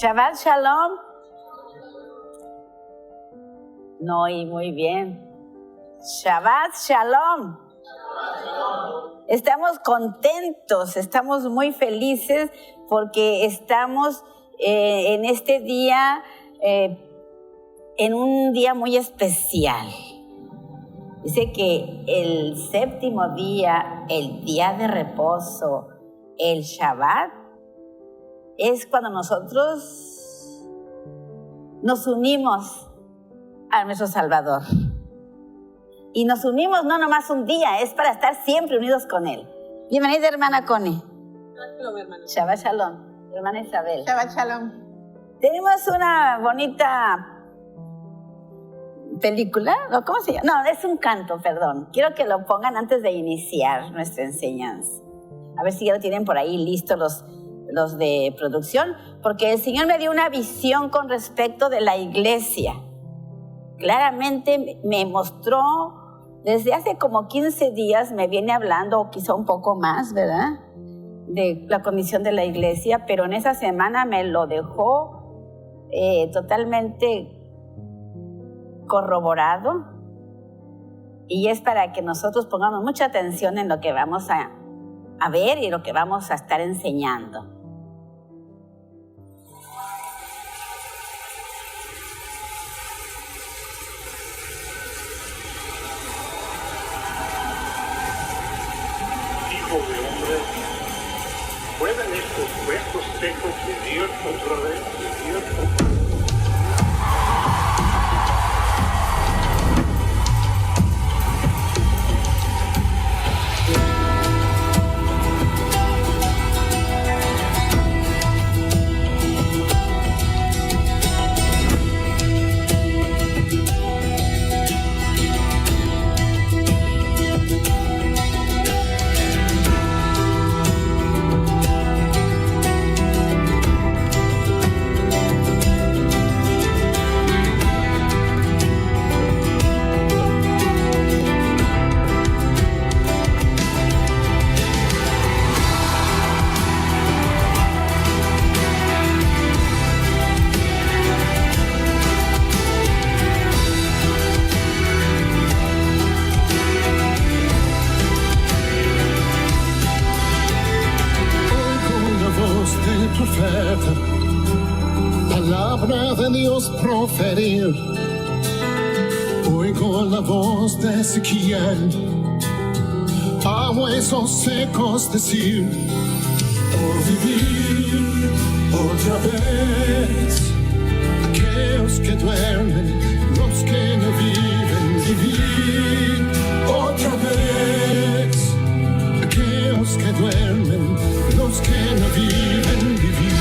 Shabbat Shalom. No oí muy bien. Shabbat Shalom. Estamos contentos, estamos muy felices porque estamos en este día, en un día muy especial. Dice que el séptimo día, el día de reposo, el Shabbat, es cuando nosotros nos unimos a nuestro Salvador. Y nos unimos no nomás un día, es para estar siempre unidos con Él. Bienvenida, hermana Connie. Shalom, hermana. Shabbat Shalom. Hermana Isabel. Shabbat Shalom. Tenemos una bonita película, ¿no? ¿Cómo se llama? No, es un canto, perdón. Quiero que lo pongan antes de iniciar nuestra enseñanza. A ver si ya lo tienen por ahí listos los de producción, porque el Señor me dio una visión con respecto de la iglesia. Claramente me mostró, desde hace como 15 días me viene hablando, o quizá un poco más, ¿verdad?, de la condición de la iglesia, pero en esa semana me lo dejó totalmente corroborado, y es para que nosotros pongamos mucha atención en lo que vamos a ver y lo que vamos a estar enseñando. Hijo de hombre, ¿pueden estos huesos secos vivir otra vez? Palabra de Dios proferir, oigo la voz de Ezequiel, a huesos secos decir, vivir otra vez, aquellos que duermen, los que no viven, vivir otra vez, aquellos que duermen, los que no viven, vivir.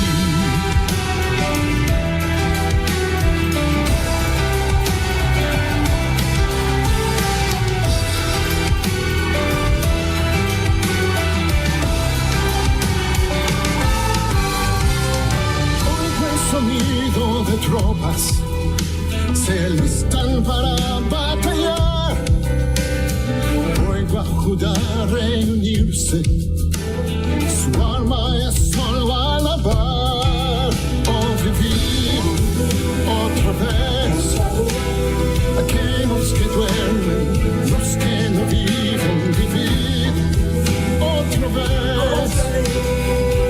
Sonido de tropas se listan para batallar. Oigo a Judá reunirse, su alma es solo alabar. Vivir otra vez, aquellos que duermen, los que no viven, vivir otra vez,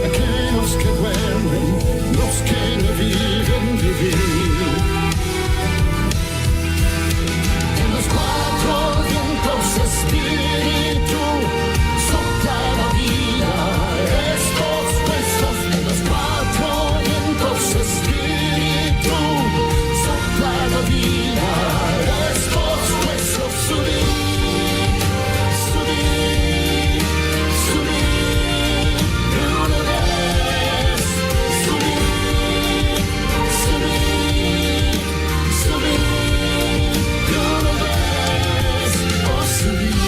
aquellos que duermen, los que no viven, vivir. En los cuatro vientos espíritu sopla la vida, estos huesos. En los cuatro vientos espíritu sopla la vida, estos huesos. Subir, subir, subir, una vez, subir, subir, subir, una vez, subir.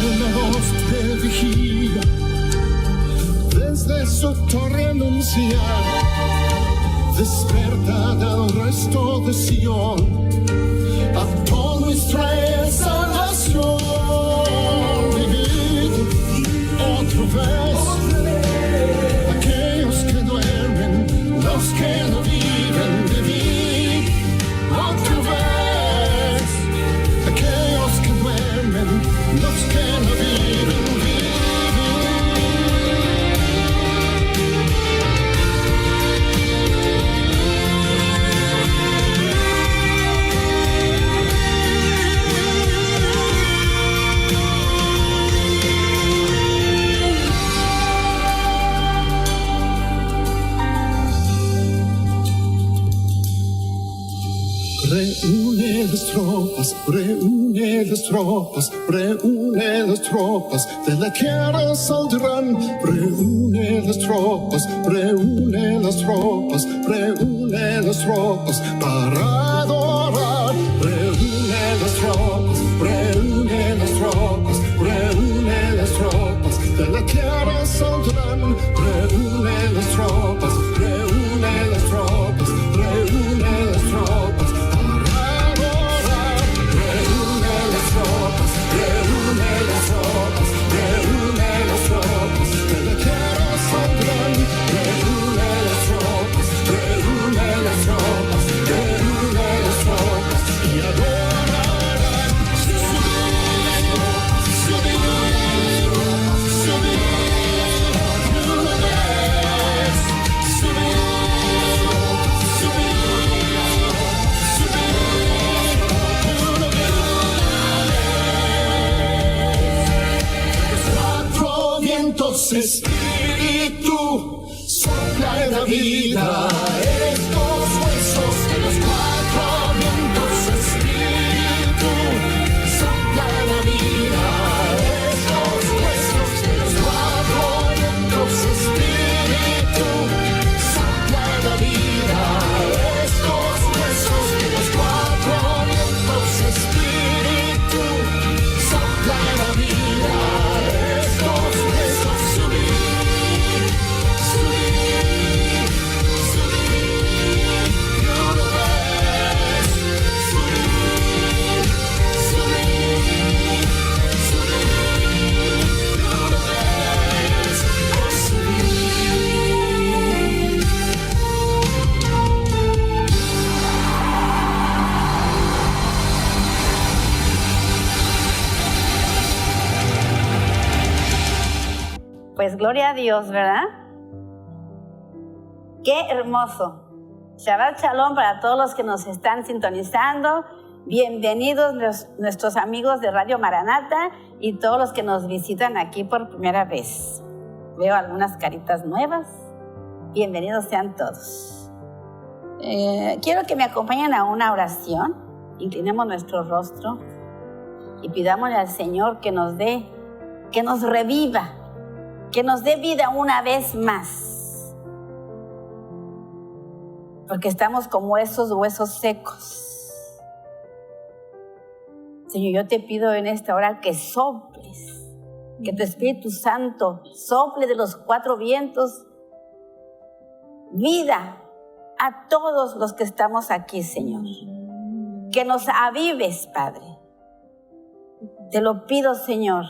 Una voz de vigilia desde su torre anunciar, desperta del resto de Sion, a toda nuestra exhalación. Vivid otra vez, aquellos que duermen, los que no viven. Vivid otra vez, aquellos que duermen, los que no viven. Reúne las tropas, reúne las tropas, reúne las tropas, de la tierra saldrán. Reúne las tropas, reúne las tropas, reúne las tropas para adorar. Reúne las tropas, reúne las tropas, reúne las tropas, de la tierra saldrán. Reúne las tropas, reúne las tropas, reúne las tropas. Espíritu, sopla en la vida estos huesos de los cuatro vientos. Espíritu, sopla en la vida estos huesos de los cuatro vientos. Espíritu, sopla en la vida estos huesos de los cuatro vientos. Espíritu, sopla en la vida estos huesos. Pues gloria a Dios, ¿verdad? Qué hermoso. Shabbat Shalom para todos los que nos están sintonizando. Bienvenidos nuestros amigos de Radio Maranata y todos los que nos visitan aquí por primera vez. Veo algunas caritas nuevas. Bienvenidos sean todos. Quiero que me acompañen a una oración. Inclinemos nuestro rostro y pidámosle al Señor que nos reviva, que nos dé vida una vez más, porque estamos como esos huesos secos. Señor, yo te pido en esta hora que soples, que tu Espíritu Santo sople de los cuatro vientos vida a todos los que estamos aquí, Señor. Que nos avives, Padre. Te lo pido, Señor.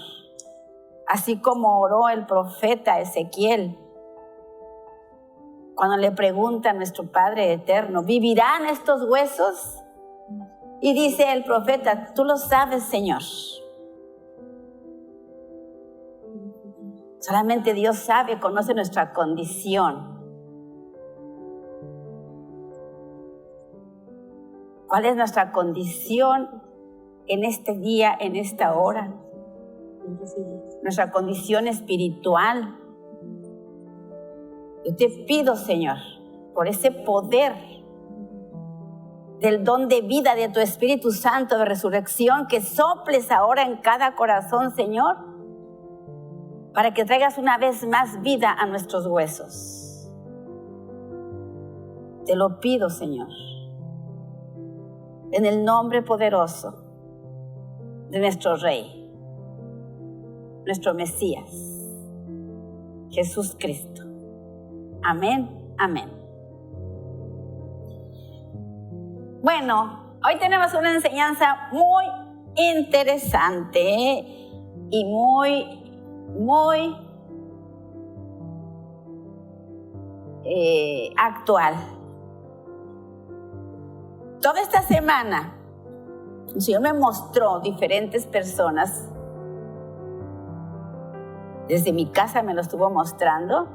Así como oró el profeta Ezequiel, cuando le pregunta a nuestro Padre Eterno, ¿vivirán estos huesos? Y dice el profeta, tú lo sabes, Señor. Solamente Dios sabe, conoce nuestra condición. ¿Cuál es nuestra condición en este día, en esta hora? Nuestra condición espiritual. Yo te pido, Señor, por ese poder del don de vida de tu Espíritu Santo de resurrección, que soples ahora en cada corazón, Señor, para que traigas una vez más vida a nuestros huesos. Te lo pido, Señor, en el nombre poderoso de nuestro Rey, nuestro Mesías, Jesús Cristo. Amén, amén. Bueno, hoy tenemos una enseñanza muy interesante y muy actual. Toda esta semana el Señor me mostró diferentes personas. Desde mi casa me lo estuvo mostrando.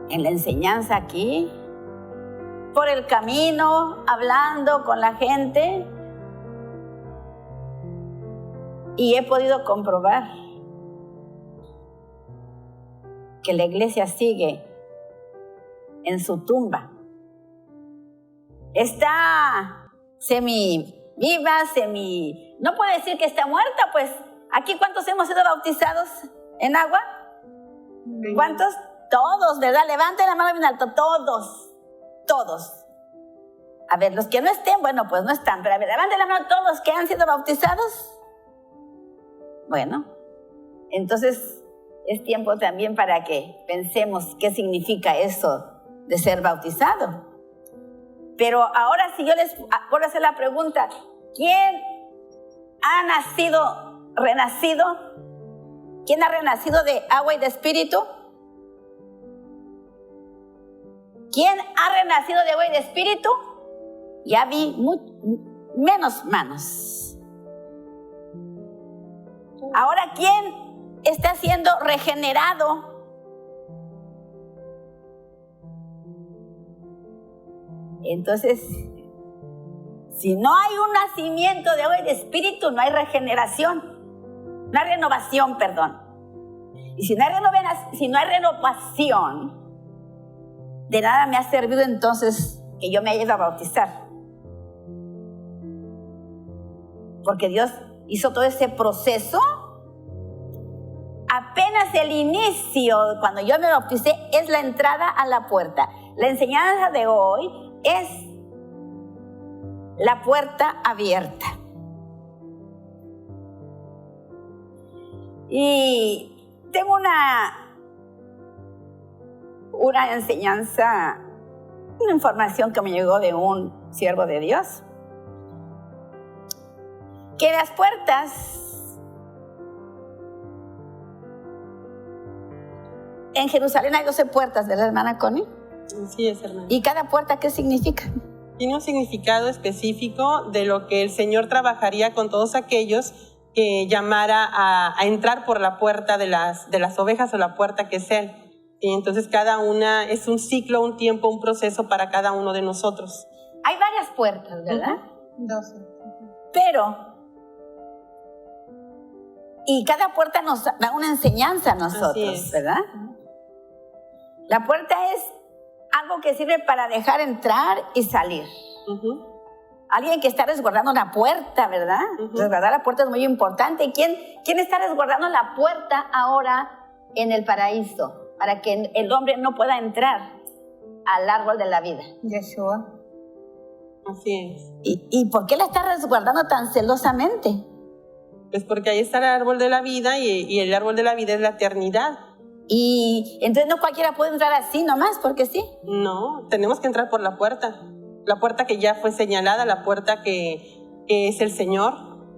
En la enseñanza aquí, por el camino, hablando con la gente. Y he podido comprobar que la iglesia sigue en su tumba. Está semi viva, no puedo decir que está muerta, pues. ¿Aquí cuántos hemos sido bautizados en agua? ¿Cuántos? Todos, ¿verdad? Levanten la mano bien alto, todos. A ver, los que no estén, bueno, pues no están, pero a ver, levanten la mano todos los que han sido bautizados. Bueno, entonces es tiempo también para que pensemos qué significa eso de ser bautizado. Pero ahora sí yo les vuelvo a hacer la pregunta, ¿quién ha renacido? ¿Quién ha renacido de agua y de espíritu? ¿Quién ha renacido de agua y de espíritu? Ya vi menos manos. Ahora, ¿quién está siendo regenerado? Entonces, si no hay un nacimiento de agua y de espíritu, no hay regeneración, no hay renovación, perdón. Y si no hay renovación, de nada me ha servido entonces que yo me haya ido a bautizar. Porque Dios hizo todo ese proceso. Apenas el inicio, cuando yo me bauticé, es la entrada a la puerta. La enseñanza de hoy es la puerta abierta. Y tengo una enseñanza, una información que me llegó de un siervo de Dios, que las puertas en Jerusalén hay 12 puertas, ¿verdad, hermana Connie? Sí, es, hermana. ¿Y cada puerta qué significa? Tiene un significado específico de lo que el Señor trabajaría con todos aquellos que llamara a entrar por la puerta de las ovejas, o la puerta que es Él. Y entonces cada una es un ciclo, un tiempo, un proceso para cada uno de nosotros. Hay varias puertas, ¿verdad? 12. Pero, y cada puerta nos da una enseñanza a nosotros, ¿verdad? La puerta es algo que sirve para dejar entrar y salir. Alguien que está resguardando una puerta, ¿verdad? Resguardar la puerta es muy importante. ¿Quién está resguardando la puerta ahora en el paraíso? Para que el hombre no pueda entrar al árbol de la vida. Yeshua. Así es. ¿Y por qué la está resguardando tan celosamente? Pues porque ahí está el árbol de la vida y el árbol de la vida es la eternidad. Y entonces no cualquiera puede entrar así nomás, porque sí. No, tenemos que entrar por la puerta que ya fue señalada, la puerta que es el Señor.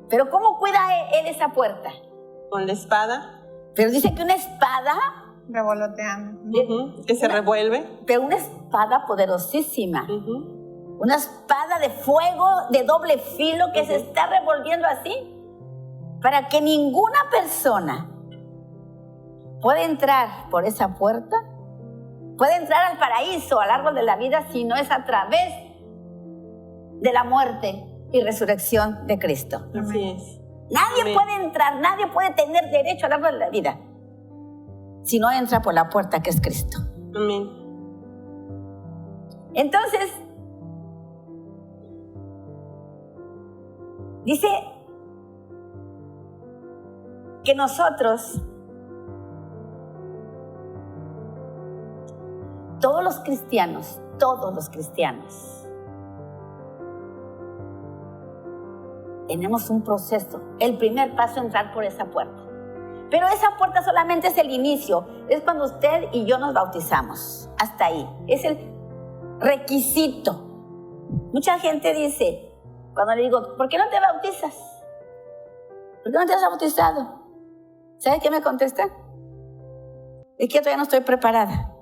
Pero ¿cómo cuida él esa puerta? Con la espada. Pero dice que una espada revoloteando. Que se revuelve. Pero una espada poderosísima. Una espada de fuego de doble filo que se está revolviendo así, para que ninguna persona pueda entrar por esa puerta, puede entrar al paraíso, al árbol de la vida, si no es a través de la muerte y resurrección de Cristo. Así es. Nadie puede entrar, nadie puede tener derecho al árbol de la vida si no entra por la puerta que es Cristo. Amén. Entonces, dice que nosotros, todos los cristianos, tenemos un proceso. El primer paso es entrar por esa puerta. Pero esa puerta solamente es el inicio. Es cuando usted y yo nos bautizamos. Hasta ahí. Es el requisito. Mucha gente dice, cuando le digo, ¿por qué no te bautizas? ¿Por qué no te has bautizado? ¿Sabes qué me contestan? Es que todavía no estoy preparada.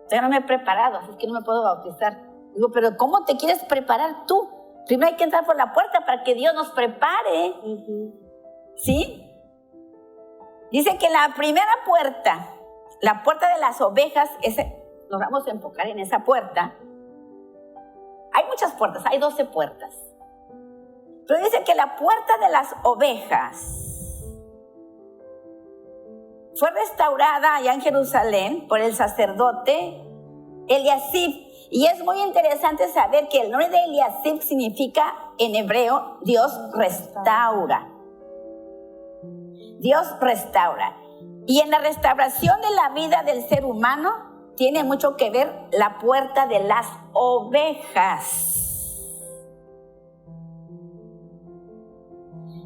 Todavía no me he preparado, así es que no me puedo bautizar. Digo, pero ¿cómo te quieres preparar tú? Primero hay que entrar por la puerta para que Dios nos prepare. ¿Sí? Dice que la primera puerta, la puerta de las ovejas, nos vamos a enfocar en esa puerta. Hay muchas puertas, hay 12 puertas. Pero dice que la puerta de las ovejas fue restaurada allá en Jerusalén por el sacerdote Eliasib. Y es muy interesante saber que el nombre de Eliasib significa en hebreo Dios restaura. Dios restaura. Y en la restauración de la vida del ser humano tiene mucho que ver la puerta de las ovejas.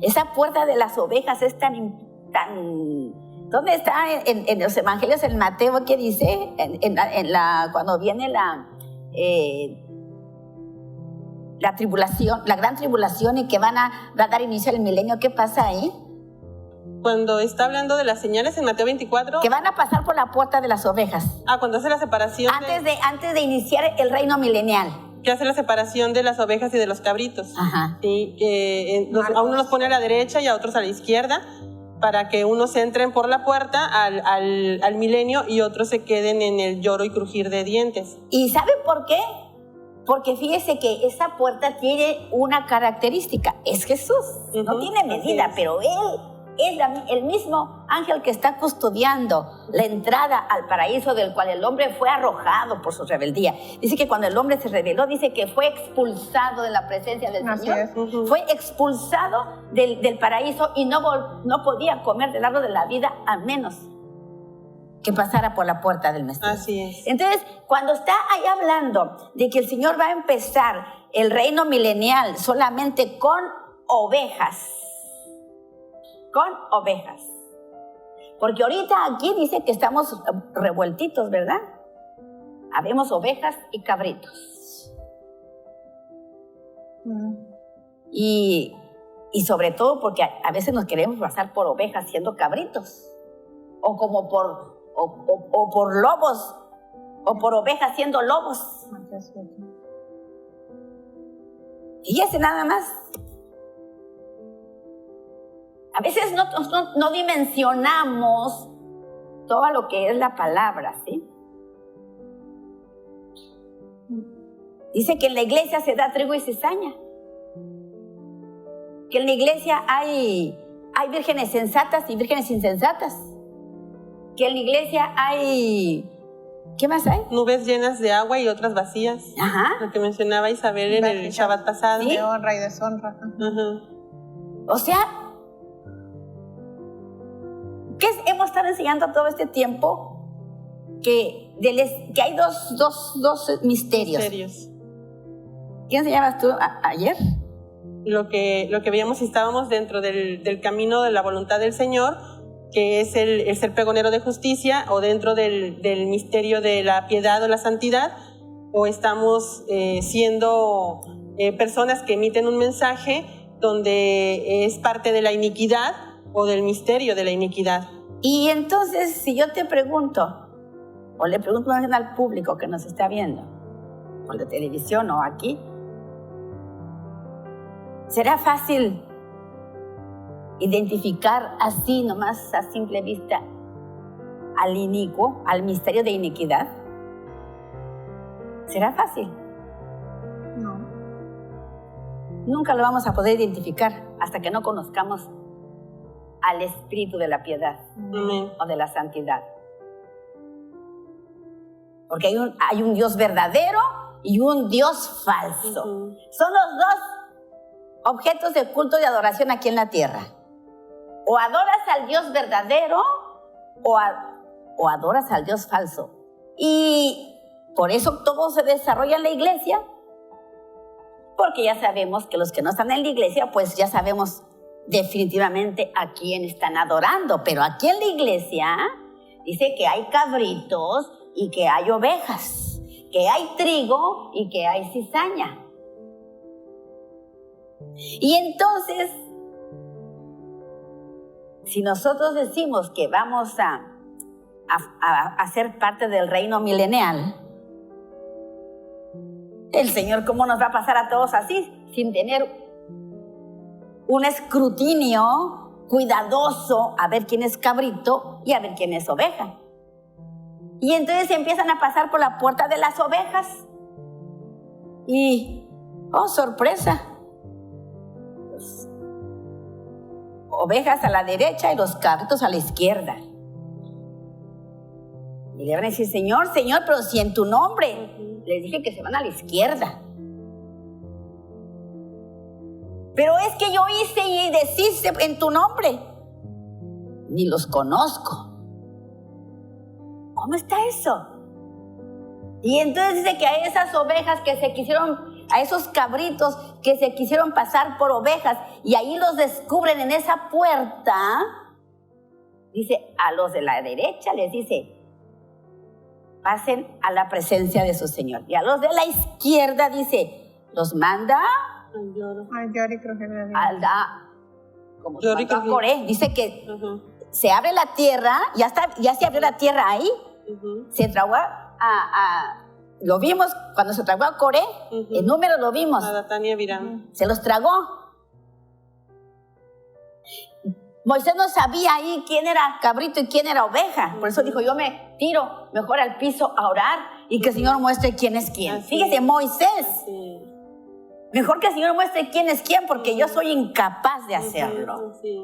Esa puerta de las ovejas es tan ¿dónde está en los evangelios? En Mateo, ¿qué dice? Cuando viene la tribulación, la gran tribulación, y que van a dar inicio al milenio, ¿qué pasa ahí? Cuando está hablando de las señales en Mateo 24. Que van a pasar por la puerta de las ovejas. Cuando hace la separación. Antes de iniciar el reino milenial. Que hace la separación de las ovejas y de los cabritos. Ajá. Sí, que a uno los pone a la derecha y a otros a la izquierda, para que unos entren por la puerta al milenio y otros se queden en el lloro y crujir de dientes. ¿Y sabe por qué? Porque fíjese que esa puerta tiene una característica, es Jesús. No tiene medida, pero Él es el mismo ángel que está custodiando la entrada al paraíso, del cual el hombre fue arrojado por su rebeldía. Dice que cuando el hombre se rebeló, dice que fue expulsado de la presencia del Señor. Fue expulsado del paraíso y no podía comer del árbol de la vida a menos que pasara por la puerta del Mesías. Así es. Entonces, cuando está ahí hablando de que el Señor va a empezar el reino milenial solamente con ovejas, porque ahorita aquí dice que estamos revueltitos, ¿verdad? Habemos ovejas y cabritos. Y sobre todo porque a veces nos queremos pasar por ovejas siendo cabritos, o como por lobos, o por ovejas siendo lobos. Y ese nada más. A veces no dimensionamos todo lo que es la palabra, ¿sí? Dice que en la iglesia se da trigo y cizaña. Que en la iglesia hay vírgenes sensatas y vírgenes insensatas. Que en la iglesia hay... ¿Qué más hay? Nubes llenas de agua y otras vacías. Ajá. Lo que mencionaba Isabel en el Shabbat pasado. ¿Sí? De honra y deshonra. O sea, ¿qué hemos estado enseñando todo este tiempo? Que hay dos misterios. ¿Qué enseñabas tú ayer? Lo que veíamos, si estábamos dentro del camino de la voluntad del Señor, que es el ser pregonero de justicia, o dentro del misterio de la piedad o la santidad, o estamos siendo personas que emiten un mensaje donde es parte de la iniquidad o del misterio de la iniquidad. Y entonces, si yo te pregunto, o le pregunto más bien al público que nos está viendo, por la televisión o aquí, ¿será fácil identificar así nomás a simple vista al inicuo, al misterio de iniquidad? ¿Será fácil? No. Nunca lo vamos a poder identificar hasta que no conozcamos al espíritu de la piedad o de la santidad. Porque hay un Dios verdadero y un Dios falso. Son los dos objetos de culto y de adoración aquí en la tierra. O adoras al Dios verdadero o adoras al Dios falso. Y por eso todo se desarrolla en la iglesia, porque ya sabemos que los que no están en la iglesia, pues ya sabemos definitivamente a quién están adorando. Pero aquí en la iglesia dice que hay cabritos, y que hay ovejas, que hay trigo y que hay cizaña. Y entonces, si nosotros decimos que vamos a ser parte del reino milenial, el Señor, ¿cómo nos va a pasar a todos así? Sin tener un escrutinio cuidadoso a ver quién es cabrito y a ver quién es oveja. Y entonces empiezan a pasar por la puerta de las ovejas. Y, oh, sorpresa, pues, ovejas a la derecha y los cabritos a la izquierda. Y le van a decir, Señor, Señor, pero si en tu nombre les dije que se van a la izquierda. Pero es que yo hice y deshice en tu nombre. Ni los conozco. ¿Cómo está eso? Y entonces dice que a esas ovejas que se quisieron, a esos cabritos que se quisieron pasar por ovejas y ahí los descubren en esa puerta, dice, a los de la derecha les dice, pasen a la presencia de su Señor. Y a los de la izquierda dice, los manda como a Coré. Dice que se abre la tierra, ya se abrió la tierra ahí. Se tragó lo vimos cuando se tragó a Coré, el número lo vimos. A Datán y Abiram. Se los tragó. Moisés no sabía ahí quién era cabrito y quién era oveja. Por eso dijo, yo me tiro mejor al piso a orar y que el Señor muestre quién es quién. Así Fíjese, es. Moisés. Sí. Mejor que el Señor muestre quién es quién porque yo soy incapaz de hacerlo. Sí.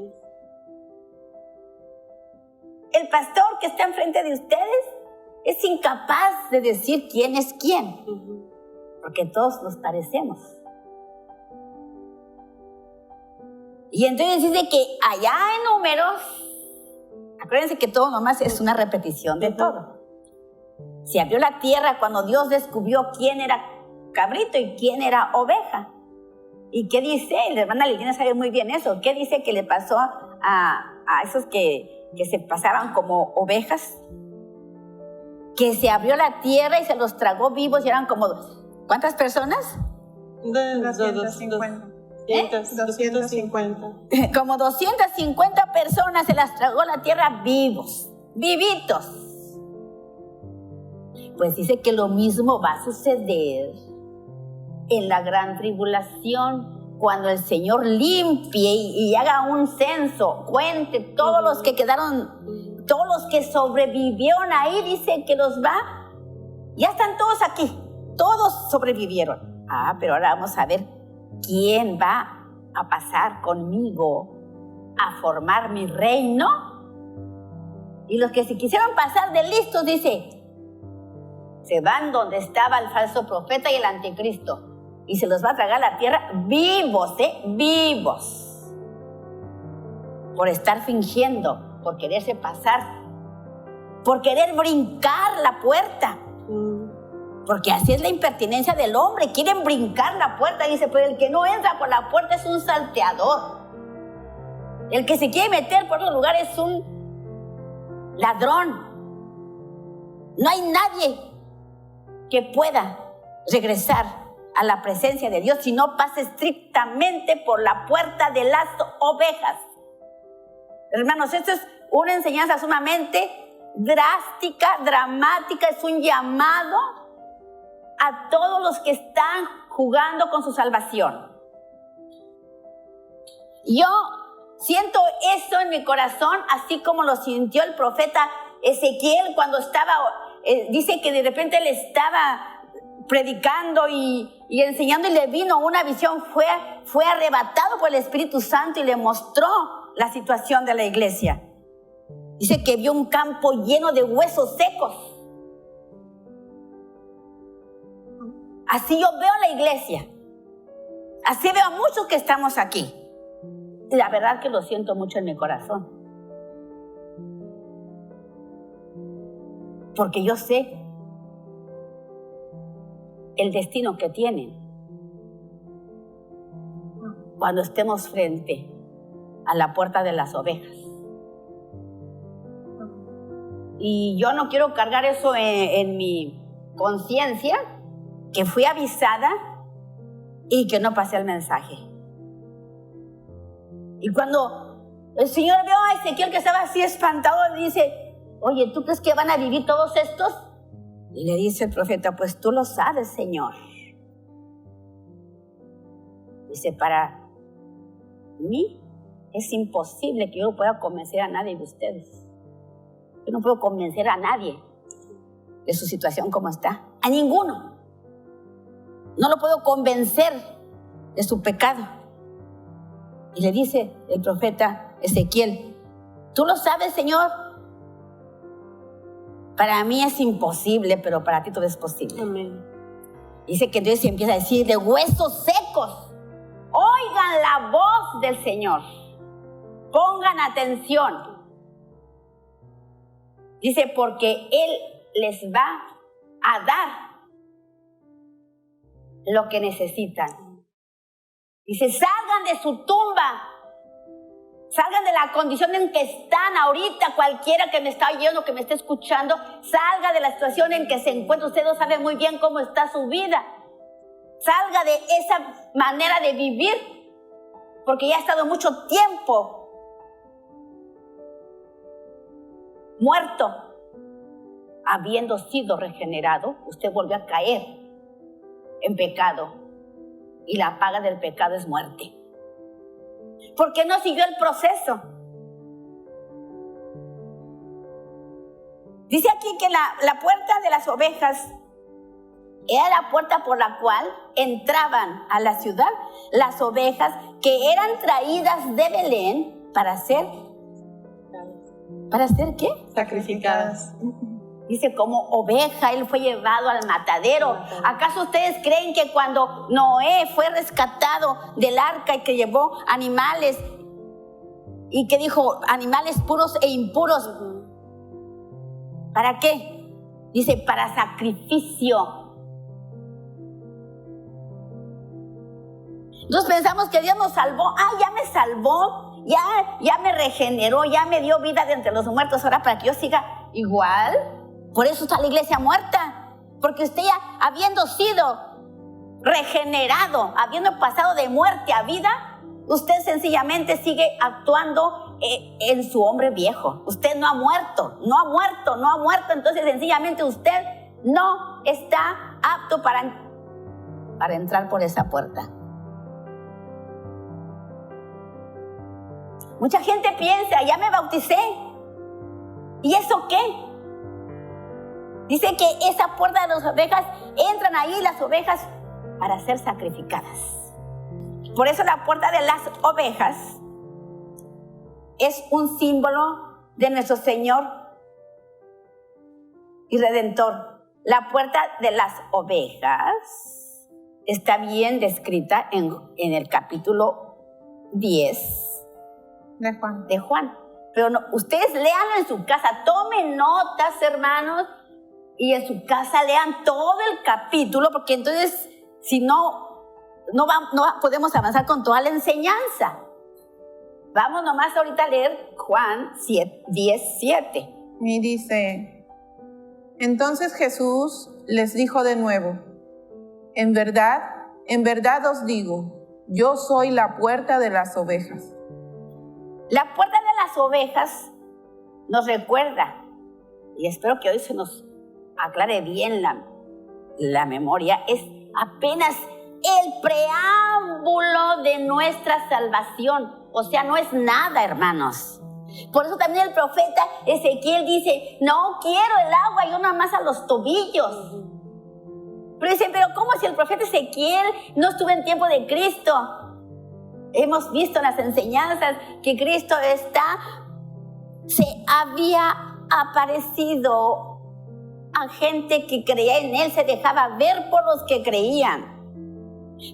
El pastor que está enfrente de ustedes es incapaz de decir quién es quién. Porque todos nos parecemos. Y entonces dice que allá en Números, acuérdense que todo nomás es una repetición de todo. Se abrió la tierra cuando Dios descubrió quién era cabrito y quién era oveja. ¿Y qué dice? La hermana Liliana sabe muy bien eso. ¿Qué dice que le pasó a esos que se pasaban como ovejas? Que se abrió la tierra y se los tragó vivos y eran como, ¿cuántas personas? 250. 250. Como 250 personas se las tragó la tierra vivitos. Pues dice que lo mismo va a suceder en la gran tribulación, cuando el Señor limpie y haga un censo, cuente todos los que quedaron, todos los que sobrevivieron ahí, dice que los va, ya están todos aquí, todos sobrevivieron. Pero ahora vamos a ver quién va a pasar conmigo a formar mi reino. Y los que se quisieron pasar de listos, dice, se van donde estaba el falso profeta y el anticristo. Y se los va a tragar la tierra vivos, vivos. Por estar fingiendo, por quererse pasar, por querer brincar la puerta. Porque así es la impertinencia del hombre, quieren brincar la puerta. Dice, pero el que no entra por la puerta es un salteador. El que se quiere meter por otro lugar es un ladrón. No hay nadie que pueda regresar a la presencia de Dios si no pasa estrictamente por la puerta de las ovejas. Hermanos, esto es una enseñanza sumamente drástica, dramática, es un llamado a todos los que están jugando con su salvación. Yo siento eso en mi corazón, así como lo sintió el profeta Ezequiel cuando estaba, dice que de repente le estaba predicando y enseñando y le vino una visión, fue arrebatado por el Espíritu Santo y le mostró la situación de la iglesia. Dice que vio un campo lleno de huesos secos. Así yo veo la iglesia. Así veo a muchos que estamos aquí. Y la verdad que lo siento mucho en mi corazón. Porque yo sé el destino que tienen cuando estemos frente a la puerta de las ovejas. y yo no quiero cargar eso en mi conciencia, que fui avisada y que no pasé el mensaje. Y cuando el Señor vio a Ezequiel que estaba así espantado, le dice, oye, ¿tú crees que van a vivir todos estos? Y le dice el profeta, pues tú lo sabes, Señor. Dice, para mí es imposible que yo pueda convencer a nadie de ustedes. Yo no puedo convencer a nadie de su situación como está. A ninguno. No lo puedo convencer de su pecado. Y le dice el profeta Ezequiel, tú lo sabes, Señor. Para mí es imposible, pero para ti todo es posible. Amén. Dice que entonces empieza a decir, de huesos secos, oigan la voz del Señor. Pongan atención. Dice, porque Él les va a dar lo que necesitan. Dice, salgan de su tumba. Salgan de la condición en que están ahorita. Cualquiera que me está oyendo, que me esté escuchando, salga de la situación en que se encuentra. Usted no sabe muy bien cómo está su vida. Salga de esa manera de vivir, porque ya ha estado mucho tiempo muerto. Habiendo sido regenerado, usted volvió a caer en pecado. Y la paga del pecado es muerte. Porque no siguió el proceso. Dice aquí que la puerta de las ovejas era la puerta por la cual entraban a la ciudad las ovejas que eran traídas de Belén para ser... ¿Para ser qué? Sacrificadas. Dice, como oveja, él fue llevado al matadero. ¿Acaso ustedes creen que cuando Noé fue rescatado del arca y que llevó animales y que dijo animales puros e impuros, ¿para qué? Dice, para sacrificio. Entonces pensamos que Dios nos salvó. Ya me salvó, ya me regeneró, ya me dio vida de entre los muertos. Ahora para que yo siga igual. Por eso está la iglesia muerta, porque usted ya habiendo sido regenerado, habiendo pasado de muerte a vida, usted sencillamente sigue actuando en su hombre viejo. Usted no ha muerto, entonces sencillamente usted no está apto para entrar por esa puerta. Mucha gente piensa, ya me bauticé, ¿y eso qué? Dice que esa puerta de las ovejas, entran ahí las ovejas para ser sacrificadas. Por eso la puerta de las ovejas es un símbolo de nuestro Señor y Redentor. La puerta de las ovejas está bien descrita en el capítulo 10 de Juan. Pero no, ustedes léanlo en su casa, tomen notas, hermanos, y en su casa lean todo el capítulo, porque entonces, si no podemos avanzar con toda la enseñanza. Vamos nomás ahorita a leer Juan 10:7. Y dice, entonces Jesús les dijo de nuevo, en verdad os digo, yo soy la puerta de las ovejas. La puerta de las ovejas nos recuerda, y espero que hoy se nos aclare bien la memoria, es apenas el preámbulo de nuestra salvación. O sea, no es nada, hermanos. Por eso también el profeta Ezequiel dice, no quiero el agua, yo nada más a los tobillos. Pero dicen, pero ¿cómo si el profeta Ezequiel no estuvo en tiempo de Cristo? Hemos visto en las enseñanzas que Cristo se había aparecido a gente que creía en Él, se dejaba ver por los que creían.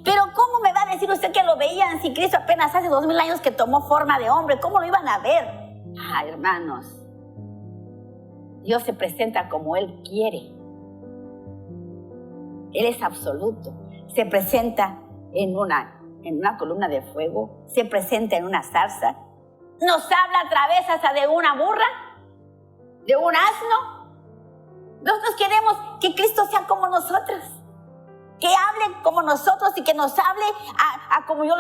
Pero ¿cómo me va a decir usted que lo veían si Cristo apenas hace 2000 años que tomó forma de hombre? ¿Cómo lo iban a ver? Hermanos, Dios se presenta como Él quiere. Él es absoluto. Se presenta en una columna de fuego, se presenta en una zarza, nos habla a través hasta de una burra, de un asno. Nosotros queremos que Cristo sea como nosotros, que hable como nosotros y que nos hable a como yo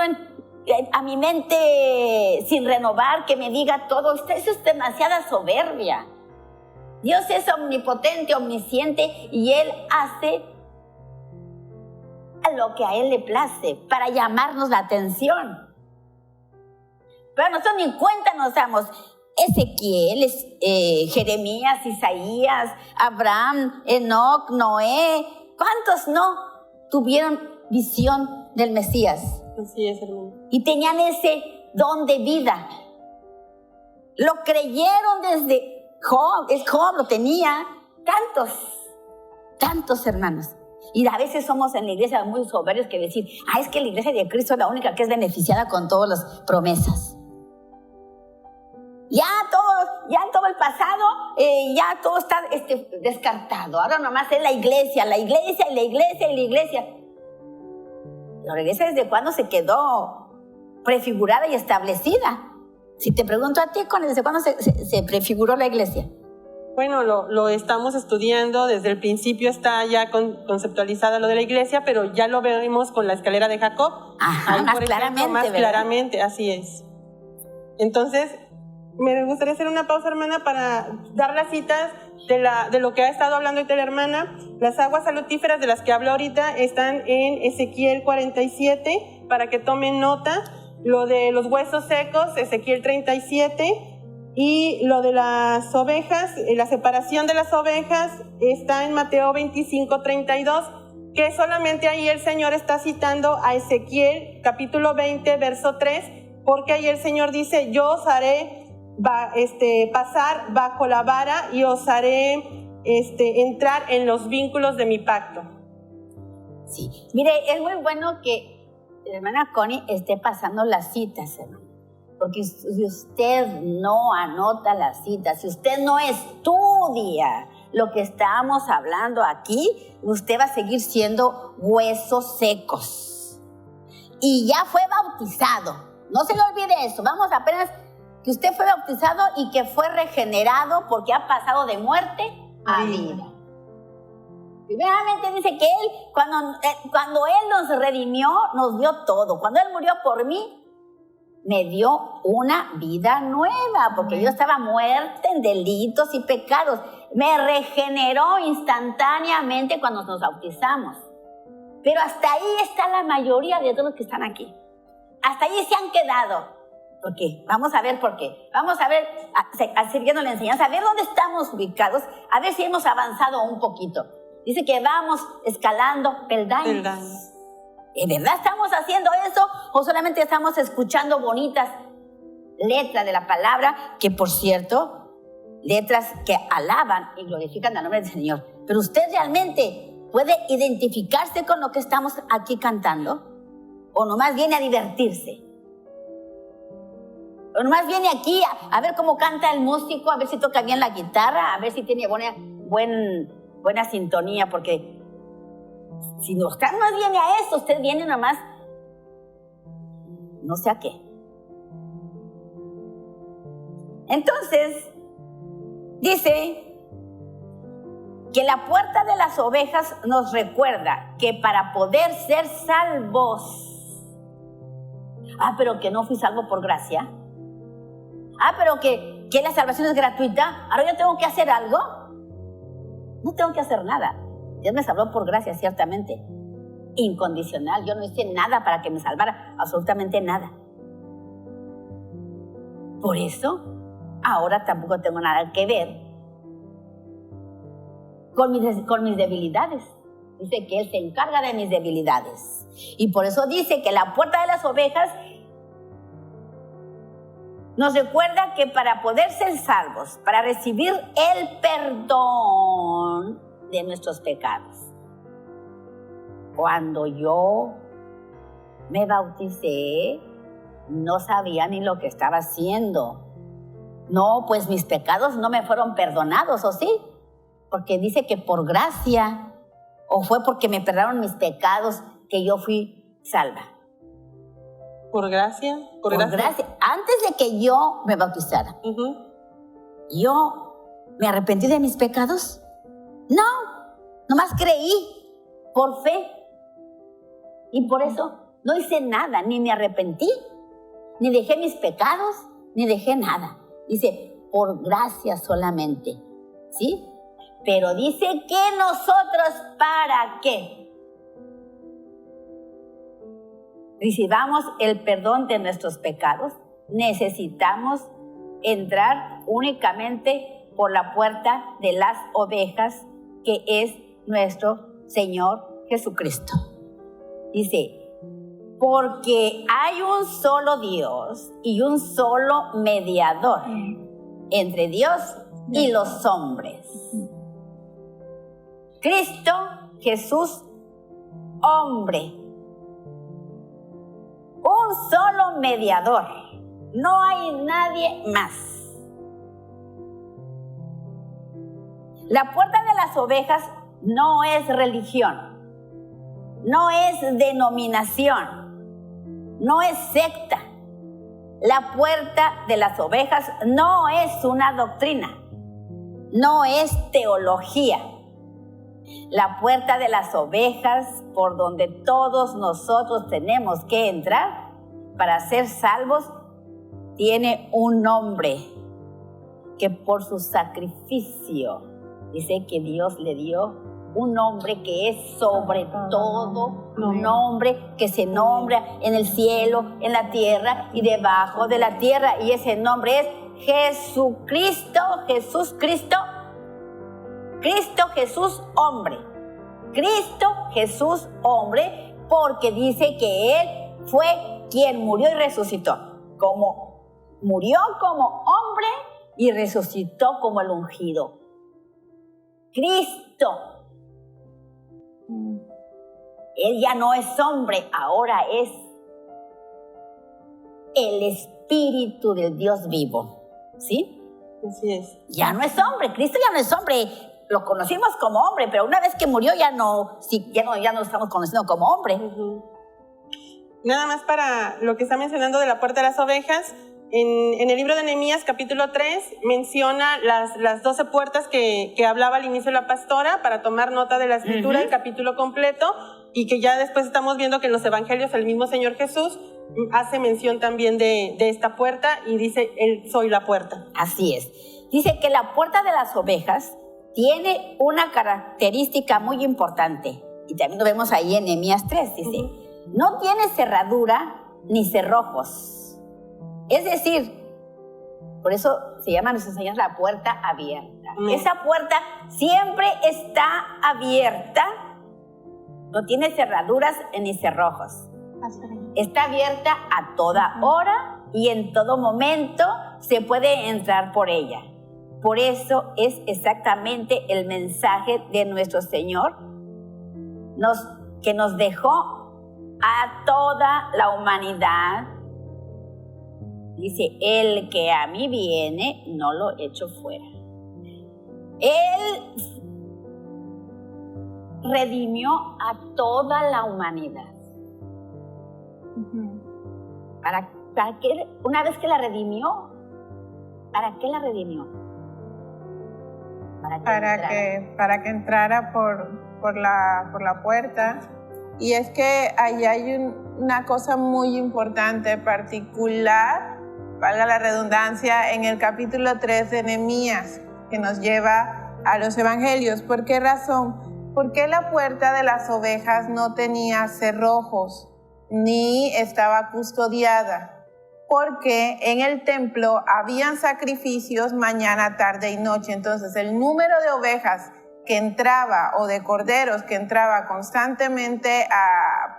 a mi mente sin renovar, que me diga todo. Eso es demasiada soberbia. Dios es omnipotente, omnisciente, y Él hace lo que a Él le place para llamarnos la atención. Pero nosotros ni cuenta nos damos. Ezequiel, Jeremías, Isaías, Abraham, Enoc, Noé, ¿cuántos no tuvieron visión del Mesías? Así es, hermano. Y tenían ese don de vida. Lo creyeron desde Job. Job lo tenía. Tantos hermanos. Y a veces somos en la iglesia muy soberbios que decir, es que la iglesia de Cristo es la única que es beneficiada con todas las promesas. Ya todo el pasado, ya todo está descartado. Ahora nomás es la iglesia. La iglesia. Pero la iglesia, ¿desde cuándo se quedó prefigurada y establecida? Si te pregunto a ti, ¿desde cuándo se prefiguró la iglesia? Bueno, lo estamos estudiando, desde el principio está ya conceptualizada lo de la iglesia, pero ya lo vemos con la escalera de Jacob. Ajá, ahí, más por claramente, ejemplo, más ¿verdad? claramente, así es. Entonces, me gustaría hacer una pausa, hermana, para dar las citas de lo que ha estado hablando ahorita la hermana. Las aguas salutíferas de las que habló ahorita están en Ezequiel 47, para que tomen nota. Lo de los huesos secos, Ezequiel 37. Y lo de las ovejas, la separación de las ovejas, está en Mateo 25:32, que solamente ahí el Señor está citando a Ezequiel, capítulo 20, verso 3, porque ahí el Señor dice, yo os haré pasar bajo la vara y os haré entrar en los vínculos de mi pacto. Sí, mire, es muy bueno que la hermana Connie esté pasando las citas, hermano. Porque si usted no anota las citas, si usted no estudia lo que estamos hablando aquí, usted va a seguir siendo huesos secos. Y ya fue bautizado. No se le olvide eso. Vamos apenas que usted fue bautizado y que fue regenerado porque ha pasado de muerte a vida. Primeramente dice que Él, cuando Él nos redimió, nos dio todo. Cuando Él murió por mí, me dio una vida nueva, porque yo estaba muerta en delitos y pecados. Me regeneró instantáneamente cuando nos bautizamos. Pero hasta ahí está la mayoría de todos los que están aquí. Hasta ahí se han quedado. ¿Por qué? Vamos a ver por qué. Vamos a ver, siguiendo la enseñanza, a ver dónde estamos ubicados, a ver si hemos avanzado un poquito. Dice que vamos escalando peldaños. ¿En verdad estamos haciendo eso o solamente estamos escuchando bonitas letras de la palabra, que por cierto, letras que alaban y glorifican el nombre del Señor? Pero usted realmente puede identificarse con lo que estamos aquí cantando, o nomás viene a divertirse, o nomás viene aquí a ver cómo canta el músico, a ver si toca bien la guitarra, a ver si tiene buena sintonía, porque si no usted más viene a eso, usted viene nomás no sé a qué. Entonces dice que la puerta de las ovejas nos recuerda que para poder ser salvos, pero que no fui salvo por gracia, pero que la salvación es gratuita, ahora yo tengo que hacer algo. No tengo que hacer nada. Dios me salvó por gracia, ciertamente, incondicional. Yo no hice nada para que me salvara, absolutamente nada. Por eso, ahora tampoco tengo nada que ver con mis debilidades. Dice que Él se encarga de mis debilidades. Y por eso dice que la puerta de las ovejas nos recuerda que para poder ser salvos, para recibir el perdón de nuestros pecados. Cuando yo me bauticé, no sabía ni lo que estaba haciendo. No, pues mis pecados no me fueron perdonados, ¿o sí? Porque dice que por gracia, o fue porque me perdonaron mis pecados que yo fui salva. ¿Por gracia? Por gracia. Antes de que yo me bautizara, yo ¿Me arrepentí de mis pecados? No, nomás creí por fe. Y por eso no hice nada, ni me arrepentí, ni dejé mis pecados, ni dejé nada. Dice, por gracia solamente, ¿sí? Pero dice que nosotros, ¿para qué? Recibamos el perdón de nuestros pecados, necesitamos entrar únicamente por la puerta de las ovejas, que es nuestro Señor Jesucristo. Dice, porque hay un solo Dios y un solo mediador entre Dios y los hombres. Cristo Jesús, hombre. Un solo mediador. No hay nadie más. La puerta de las ovejas no es religión. No es denominación, no es secta. La puerta de las ovejas no es una doctrina, no es teología. La puerta de las ovejas, por donde todos nosotros tenemos que entrar para ser salvos, tiene un nombre que por su sacrificio, dice que Dios le dio un nombre que es sobre todo, un nombre que se nombra en el cielo, en la tierra y debajo de la tierra. Y ese nombre es Jesucristo, Jesús Cristo, Cristo Jesús hombre. Cristo Jesús hombre, porque dice que Él fue quien murió y resucitó. Murió como hombre y resucitó como el ungido. Cristo. Él ya no es hombre, ahora es el Espíritu del Dios vivo, ¿sí? Así es. Ya no es hombre, Cristo ya no es hombre. Lo conocimos como hombre, pero una vez que murió ya no estamos conociendo como hombre. Uh-huh. Nada más para lo que está mencionando de la puerta de las ovejas. En el libro de Nehemías, capítulo 3, menciona las 12 puertas que hablaba al inicio la pastora, para tomar nota de la escritura, el capítulo completo, y que ya después estamos viendo que en los evangelios el mismo Señor Jesús hace mención también de esta puerta y dice, Él soy la puerta. Así es. Dice que la puerta de las ovejas tiene una característica muy importante, y también lo vemos ahí en Nehemías 3, dice, no tiene cerradura ni cerrojos. Es decir, por eso se llama, nos enseña la puerta abierta. Esa puerta siempre está abierta, no tiene cerraduras ni cerrojos. Está abierta a toda hora y en todo momento se puede entrar por ella. Por eso es exactamente el mensaje de nuestro Señor que nos dejó a toda la humanidad. Dice, el que a mí viene, no lo echo fuera. Él redimió a toda la humanidad. ¿Para qué? Una vez que la redimió, ¿para qué la redimió? Para que entrara por la puerta. Y es que ahí hay una cosa muy importante, particular, valga la redundancia, en el capítulo 3 de Nehemías, que nos lleva a los evangelios. ¿Por qué razón? Porque la puerta de las ovejas no tenía cerrojos, ni estaba custodiada. Porque en el templo habían sacrificios mañana, tarde y noche. Entonces el número de ovejas que entraba, o de corderos que entraba constantemente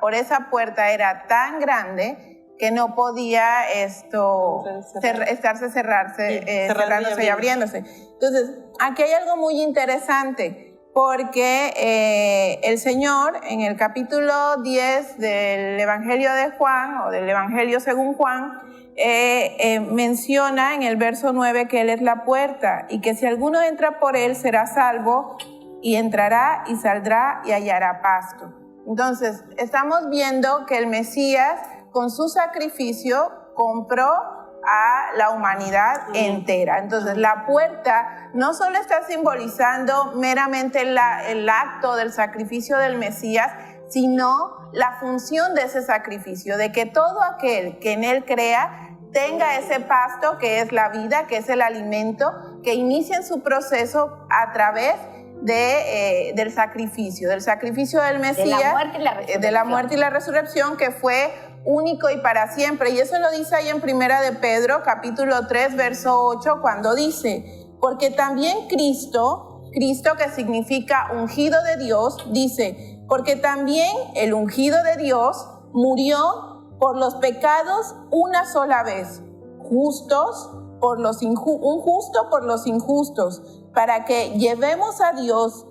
por esa puerta era tan grande que no podía cerrándose y abriéndose. Entonces, aquí hay algo muy interesante, porque el Señor, en el capítulo 10 del Evangelio de Juan, o del Evangelio según Juan, menciona en el verso 9 que Él es la puerta, y que si alguno entra por Él será salvo, y entrará y saldrá y hallará pasto. Entonces, estamos viendo que el Mesías, con su sacrificio, compró a la humanidad entera. Entonces, la puerta no solo está simbolizando meramente el acto del sacrificio del Mesías, sino la función de ese sacrificio, de que todo aquel que en él crea tenga ese pasto que es la vida, que es el alimento, que inicien su proceso a través del sacrificio del Mesías, de la muerte y la resurrección, que fue único y para siempre. Y eso lo dice ahí en Primera de Pedro, capítulo 3, verso 8, cuando dice: porque también Cristo que significa ungido de Dios, dice: porque también el ungido de Dios murió por los pecados una sola vez, un justo por los injustos, para que llevemos a Dios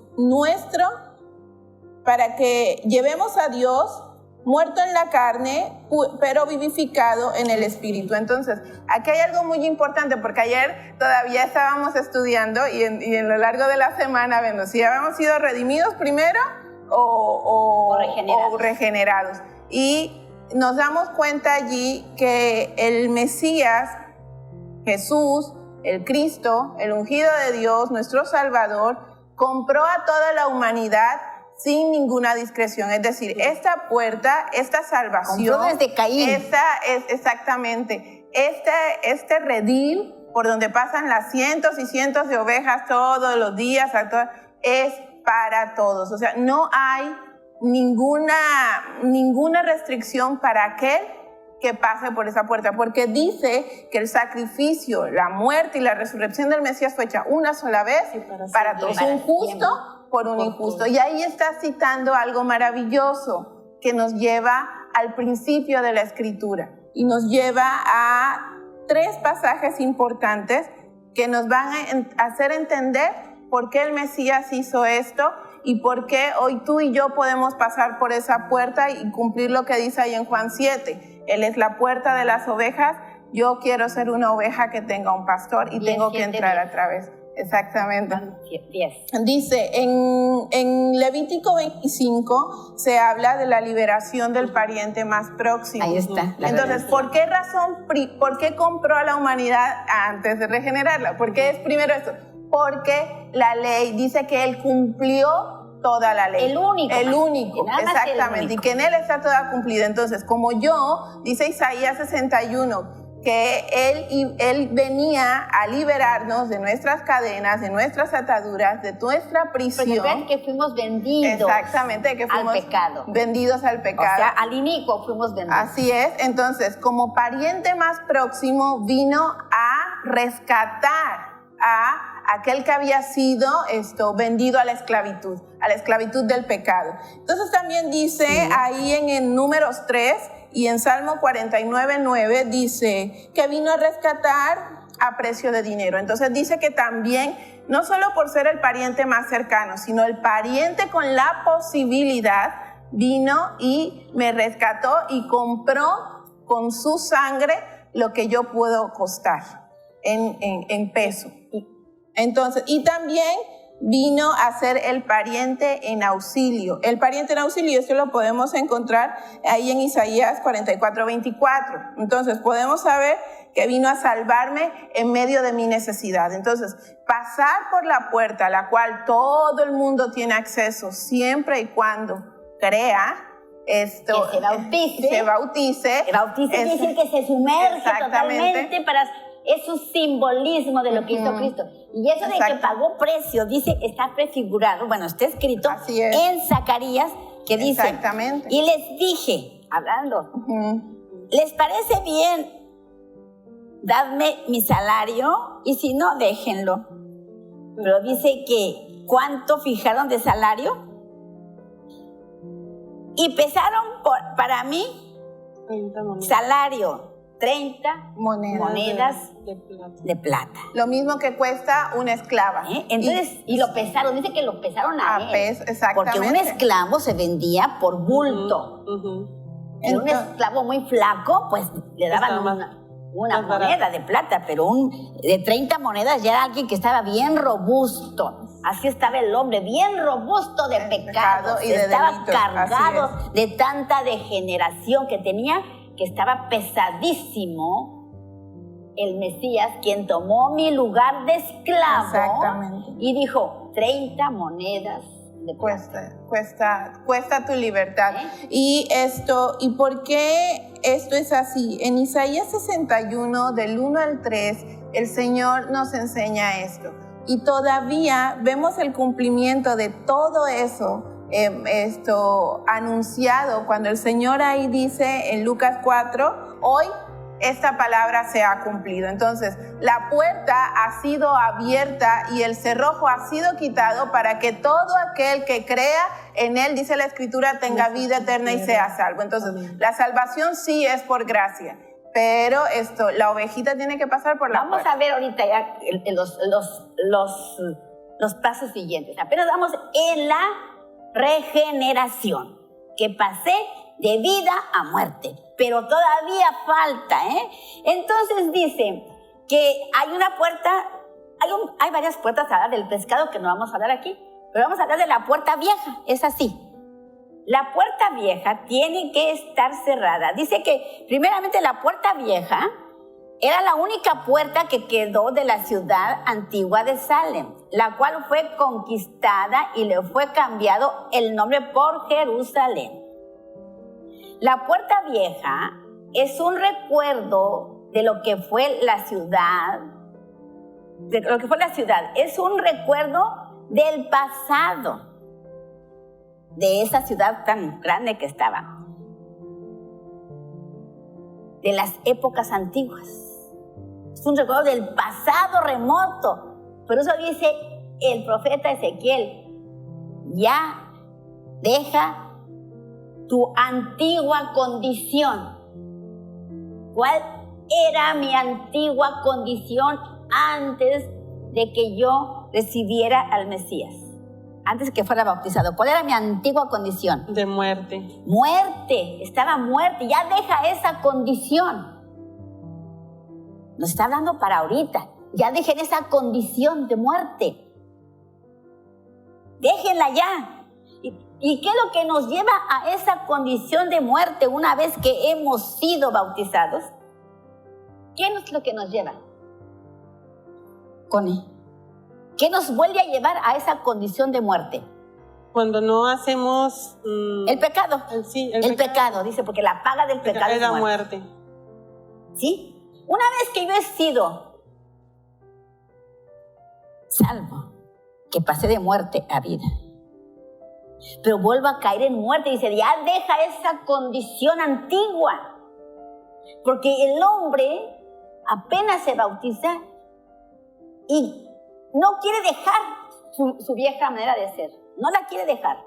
muerto en la carne, pero vivificado en el Espíritu. Entonces, aquí hay algo muy importante, porque ayer todavía estábamos estudiando y en lo largo de la semana, bueno, si habíamos sido redimidos primero o regenerados. Y nos damos cuenta allí que el Mesías, Jesús, el Cristo, el ungido de Dios, nuestro Salvador, compró a toda la humanidad sin ninguna discreción. Es decir, esta puerta, esta salvación, compró desde Caín. Exactamente, este redil por donde pasan las cientos y cientos de ovejas todos los días, es para todos. O sea, no hay ninguna restricción para aquel que pase por esa puerta, porque dice que el sacrificio, la muerte y la resurrección del Mesías fue hecha una sola vez, para todos, un justo por un injusto. Y ahí está citando algo maravilloso que nos lleva al principio de la Escritura y nos lleva a 3 pasajes importantes que nos van a hacer entender por qué el Mesías hizo esto y por qué hoy tú y yo podemos pasar por esa puerta y cumplir lo que dice ahí en Juan 7. Él es la puerta de las ovejas. Yo quiero ser una oveja que tenga un pastor y tengo que entrar a través. Exactamente. Dice, en Levítico 25 se habla de la liberación del pariente más próximo. Ahí está. Entonces, ¿por qué razón, por qué compró a la humanidad antes de regenerarla? ¿Por qué es primero esto? Porque la ley dice que Él cumplió toda la ley. El único, exactamente, y que en Él está toda cumplida. Entonces, como dice Isaías 61, que Él venía a liberarnos de nuestras cadenas, de nuestras ataduras, de nuestra prisión. Porque que fuimos vendidos. Exactamente, que fuimos al pecado. Vendidos al pecado. O sea, al inicuo fuimos vendidos. Así es. Entonces, como pariente más próximo, vino a rescatar a aquel que había sido vendido a la esclavitud del pecado. Entonces también dice ahí en Números 3 y en Salmo 49:9 dice que vino a rescatar a precio de dinero. Entonces dice que también, no solo por ser el pariente más cercano, sino el pariente con la posibilidad, vino y me rescató y compró con su sangre lo que yo puedo costar en peso. Entonces, y también vino a ser el pariente en auxilio. El pariente en auxilio, esto lo podemos encontrar ahí en Isaías 44:24. Entonces, podemos saber que vino a salvarme en medio de mi necesidad. Entonces, pasar por la puerta a la cual todo el mundo tiene acceso, siempre y cuando crea esto, que se bautice. Quiere decir que se sumerge totalmente para... Es un simbolismo de lo que hizo Cristo. Y eso de que pagó precio, dice, está prefigurado, bueno, está escrito en Zacarías, que dice, y les dije, hablando, ¿les parece bien? Dadme mi salario, y si no, déjenlo. Pero dice que, ¿cuánto fijaron de salario? Y pesaron para mí, salario, 30 monedas de plata. Lo mismo que cuesta una esclava. Entonces, y lo pesaron, dice que lo pesaron a él. Exactamente. Porque un esclavo se vendía por bulto. Era un esclavo muy flaco, pues le daban una moneda de plata, pero de 30 monedas ya era alguien que estaba bien robusto. Así estaba el hombre, bien robusto de pecado. Y estaba delitos, cargado de tanta degeneración que tenía, que estaba pesadísimo el Mesías, quien tomó mi lugar de esclavo. Exactamente. Y dijo, 30 monedas de plata. Cuesta tu libertad. Y ¿por qué esto es así? En Isaías 61, del 1 al 3, el Señor nos enseña esto. Y todavía vemos el cumplimiento de todo eso, anunciado cuando el Señor ahí dice en Lucas 4, hoy esta palabra se ha cumplido. Entonces, la puerta ha sido abierta y el cerrojo ha sido quitado para que todo aquel que crea en Él, dice la Escritura, tenga vida eterna y sea salvo. Entonces, la salvación sí es por gracia, pero la ovejita tiene que pasar por la puerta. Vamos a ver ahorita ya los pasos siguientes. Apenas vamos en la regeneración, que pasé de vida a muerte, pero todavía falta, Entonces dice que hay una puerta, hay varias puertas a del pescado que no vamos a hablar aquí, pero vamos a hablar de la puerta vieja. Es así. La puerta vieja tiene que estar cerrada. Dice que primeramente la puerta vieja era la única puerta que quedó de la ciudad antigua de Salem, la cual fue conquistada y le fue cambiado el nombre por Jerusalén. La puerta vieja es un recuerdo de lo que fue la ciudad, es un recuerdo del pasado, de esa ciudad tan grande que estaba, de las épocas antiguas. Es un recuerdo del pasado remoto. Por eso dice el profeta Ezequiel, ya deja tu antigua condición. ¿Cuál era mi antigua condición antes de que yo recibiera al Mesías? Antes de que fuera bautizado. ¿Cuál era mi antigua condición? De muerte. Muerte. Estaba muerte. Ya deja esa condición. Nos está hablando para ahorita. Ya dejen esa condición de muerte. Déjenla ya. ¿Y qué es lo que nos lleva a esa condición de muerte una vez que hemos sido bautizados? ¿Qué es lo que nos lleva? ¿Qué nos vuelve a llevar a esa condición de muerte? Cuando no hacemos... el pecado. El pecado, dice, porque la paga del pecado es la muerte. muerte. ¿Sí? Una vez que yo he sido salvo, que pasé de muerte a vida, pero vuelvo a caer en muerte, dice, ya deja esa condición antigua, porque el hombre apenas se bautiza y no quiere dejar su vieja manera de ser, no la quiere dejar.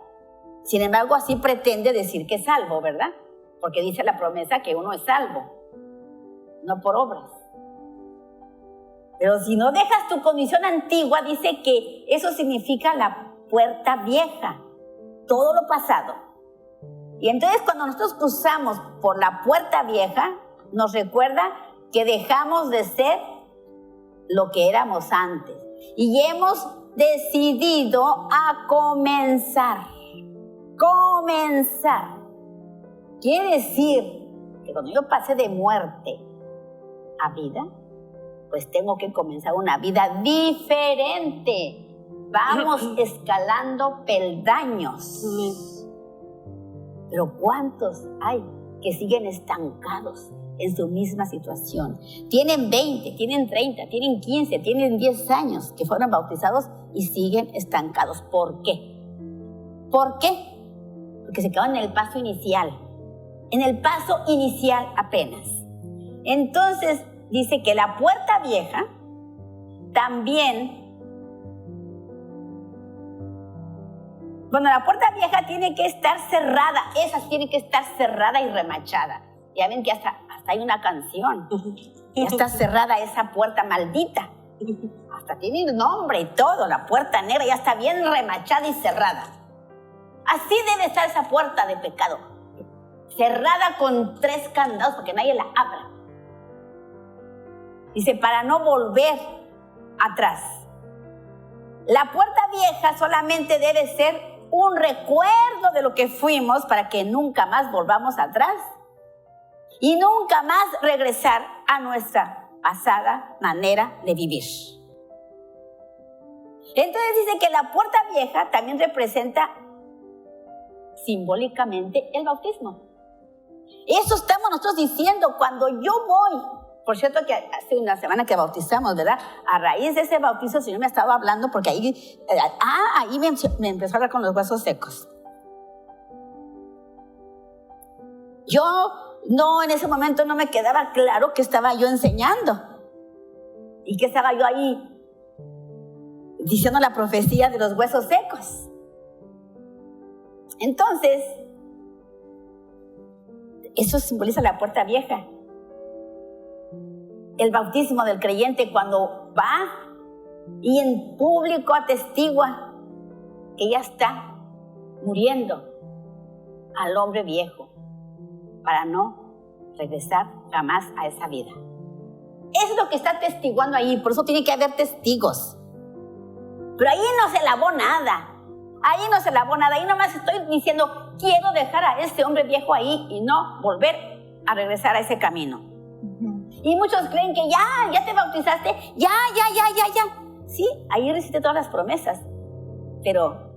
Sin embargo, así pretende decir que es salvo, ¿verdad? Porque dice la promesa que uno es salvo, no por obras. Pero si no dejas tu condición antigua, dice que eso significa la puerta vieja, todo lo pasado. Y entonces cuando nosotros cruzamos por la puerta vieja, nos recuerda que dejamos de ser lo que éramos antes y hemos decidido a comenzar. Quiere decir que cuando yo pasé de muerte a vida, pues tengo que comenzar una vida diferente. Vamos escalando peldaños. Pero ¿cuántos hay que siguen estancados en su misma situación? Tienen 20, tienen 30, tienen 15, tienen 10 años que fueron bautizados y siguen estancados. ¿Por qué? ¿Por qué? Porque se quedaron en el paso inicial. En el paso inicial apenas. Entonces dice que la puerta vieja también... Bueno, la puerta vieja tiene que estar cerrada. Esa tiene que estar cerrada y remachada. Ya ven que hasta hay una canción. Ya está cerrada esa puerta maldita. Hasta tiene nombre y todo. La puerta negra ya está bien remachada y cerrada. Así debe estar esa puerta de pecado. Cerrada con 3 candados para que nadie la abra. Dice, para no volver atrás. La puerta vieja solamente debe ser un recuerdo de lo que fuimos para que nunca más volvamos atrás y nunca más regresar a nuestra pasada manera de vivir. Entonces dice que la puerta vieja también representa simbólicamente el bautismo. Eso estamos nosotros diciendo cuando yo voy. Por cierto que hace una semana que bautizamos, ¿verdad? A raíz de ese bautizo el Señor me estaba hablando porque ahí me empezó a hablar con los huesos secos. Yo en ese momento no me quedaba claro qué estaba yo enseñando y que estaba yo ahí diciendo la profecía de los huesos secos. Entonces, eso simboliza la puerta vieja. El bautismo del creyente cuando va y en público atestigua que ya está muriendo al hombre viejo para no regresar jamás a esa vida. Eso es lo que está atestiguando ahí, por eso tiene que haber testigos. Pero ahí no se lavó nada. Ahí no se lavó nada. Ahí nomás estoy diciendo, quiero dejar a ese hombre viejo ahí y no volver a regresar a ese camino. Y muchos creen que ya te bautizaste, ya. Sí, ahí recibiste todas las promesas. Pero,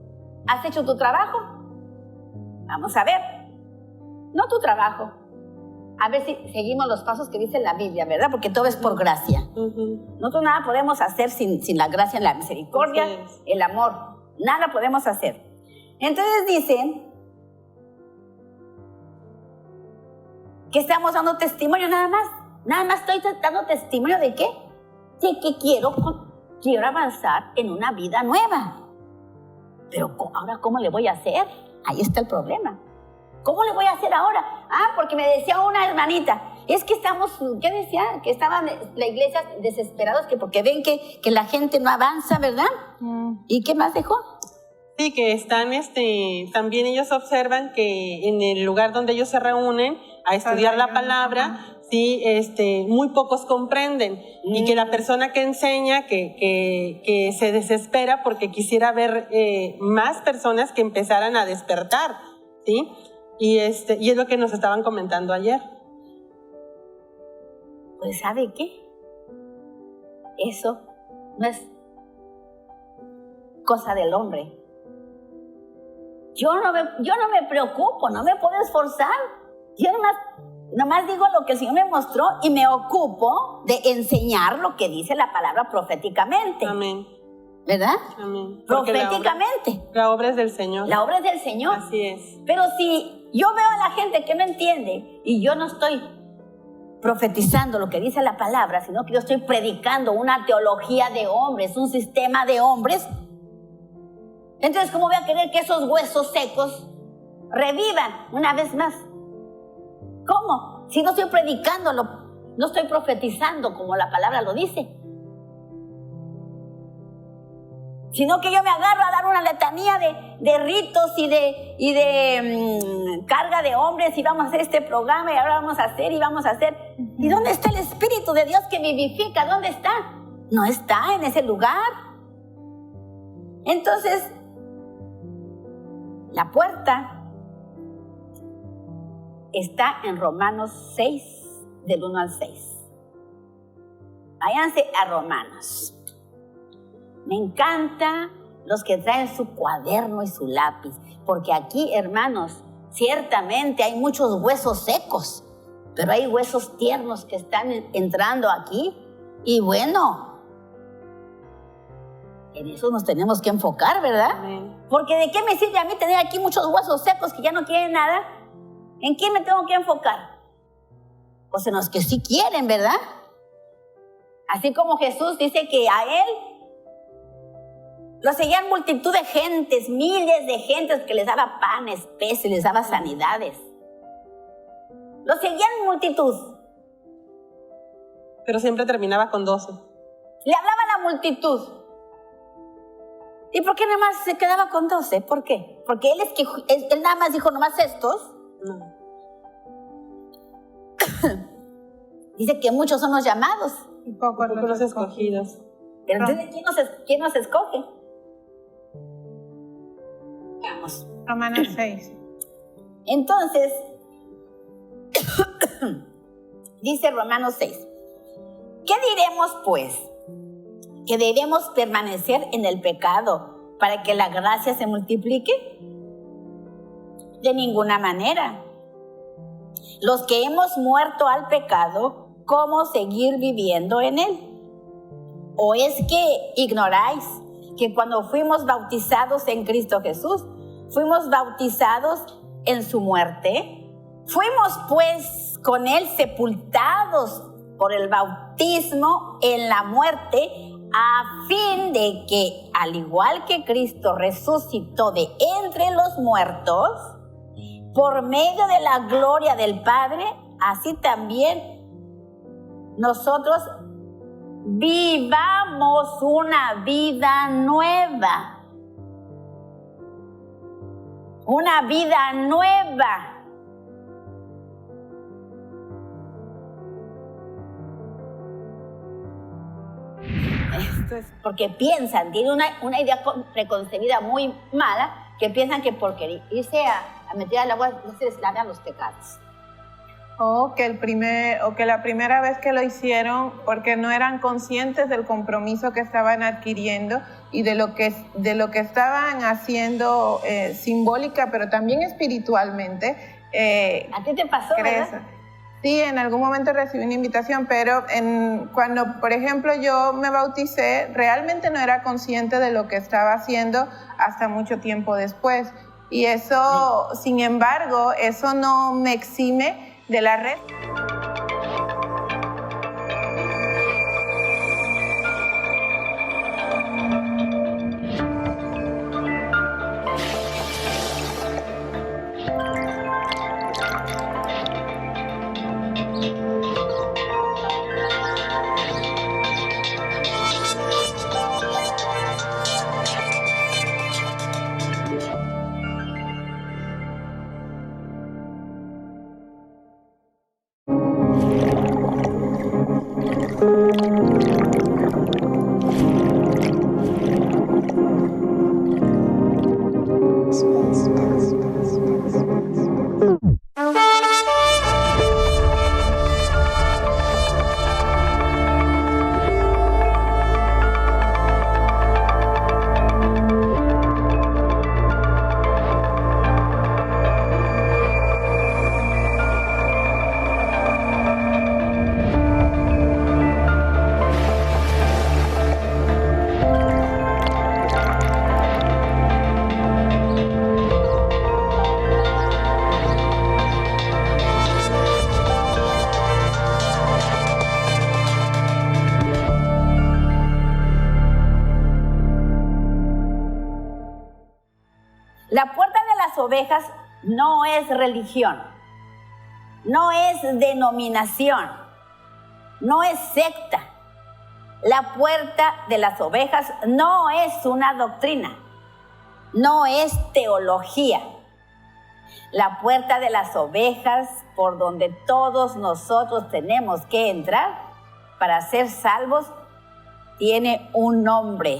¿has hecho tu trabajo? Vamos a ver. No tu trabajo. A ver si seguimos los pasos que dice la Biblia, ¿verdad? Porque todo es por gracia. Nosotros nada podemos hacer sin la gracia, la misericordia, el amor. Nada podemos hacer. Entonces dicen que estamos dando testimonio nada más. Nada más estoy dando testimonio ¿de qué? De que quiero avanzar en una vida nueva. Pero ahora, ¿cómo le voy a hacer? Ahí está el problema. ¿Cómo le voy a hacer ahora? Porque me decía una hermanita, es que ¿qué decía? Que estaban la iglesia desesperados porque ven que la gente no avanza, ¿verdad? ¿Y qué más dejó? Sí, que están, también ellos observan que en el lugar donde ellos se reúnen a estudiar la palabra, sí, muy pocos comprenden y que la persona que enseña que se desespera porque quisiera ver más personas que empezaran a despertar, ¿sí? Y es lo que nos estaban comentando ayer. Pues ¿sabe qué? Eso no es cosa del hombre. Yo no me preocupo, no me puedo esforzar. Yo nomás digo lo que el Señor me mostró y me ocupo de enseñar lo que dice la palabra proféticamente. Amén. ¿Verdad? Amén. Proféticamente. La obra es del Señor. La obra es del Señor. Así es. Pero si yo veo a la gente que no entiende y yo no estoy profetizando lo que dice la palabra, sino que yo estoy predicando una teología de hombres, un sistema de hombres, entonces ¿cómo voy a querer que esos huesos secos revivan una vez más? ¿Cómo? Si no estoy predicando, no estoy profetizando como la palabra lo dice. Sino que yo me agarro a dar una letanía de ritos y de carga de hombres y vamos a hacer este programa y ahora vamos a hacer y vamos a hacer. ¿Y dónde está el Espíritu de Dios que vivifica? ¿Dónde está? No está en ese lugar. Entonces, la puerta está en Romanos 6, del 1 al 6. Váyanse a Romanos. Me encanta los que traen su cuaderno y su lápiz, porque aquí, hermanos, ciertamente hay muchos huesos secos, pero hay huesos tiernos que están entrando aquí. Y bueno, en eso nos tenemos que enfocar, ¿verdad? Amén. Porque ¿de qué me sirve a mí tener aquí muchos huesos secos que ya no quieren nada? ¿En quién me tengo que enfocar? Pues en los que sí quieren, ¿verdad? Así como Jesús dice que a él lo seguían multitud de gentes, miles de gentes que les daba panes, peces, les daba sanidades. Lo seguían multitud. Pero siempre terminaba con 12. Le hablaba a la multitud. ¿Y por qué nada más se quedaba con 12? ¿Por qué? Porque él nada más dijo nomás estos. No. Dice que muchos son los llamados. Y pocos los escogidos. Pero entonces, ¿quién nos escoge? Vamos. Romanos 6. Entonces, dice Romanos 6, ¿Qué diremos pues? ¿Que debemos permanecer en el pecado para que la gracia se multiplique? De ninguna manera. Los que hemos muerto al pecado, ¿cómo seguir viviendo en él? ¿O es que ignoráis que cuando fuimos bautizados en Cristo Jesús, fuimos bautizados en su muerte? Fuimos pues con él sepultados por el bautismo en la muerte, a fin de que, al igual que Cristo resucitó de entre los muertos, por medio de la gloria del Padre, así también nosotros vivamos una vida nueva. Una vida nueva. Esto es porque piensan, tienen una idea preconcebida muy mala, que piensan que porque irse a meter al agua no se les lavan los pecados. O que la primera vez que lo hicieron, porque no eran conscientes del compromiso que estaban adquiriendo y de lo que estaban haciendo simbólica, pero también espiritualmente. ¿A ti te pasó, verdad? Sí, en algún momento recibí una invitación, pero cuando, por ejemplo, yo me bauticé, realmente no era consciente de lo que estaba haciendo hasta mucho tiempo después. Y eso, sin embargo, eso no me exime de la red. La puerta de las ovejas no es religión, no es denominación, no es secta. La puerta de las ovejas no es una doctrina, no es teología. La puerta de las ovejas, por donde todos nosotros tenemos que entrar para ser salvos, tiene un nombre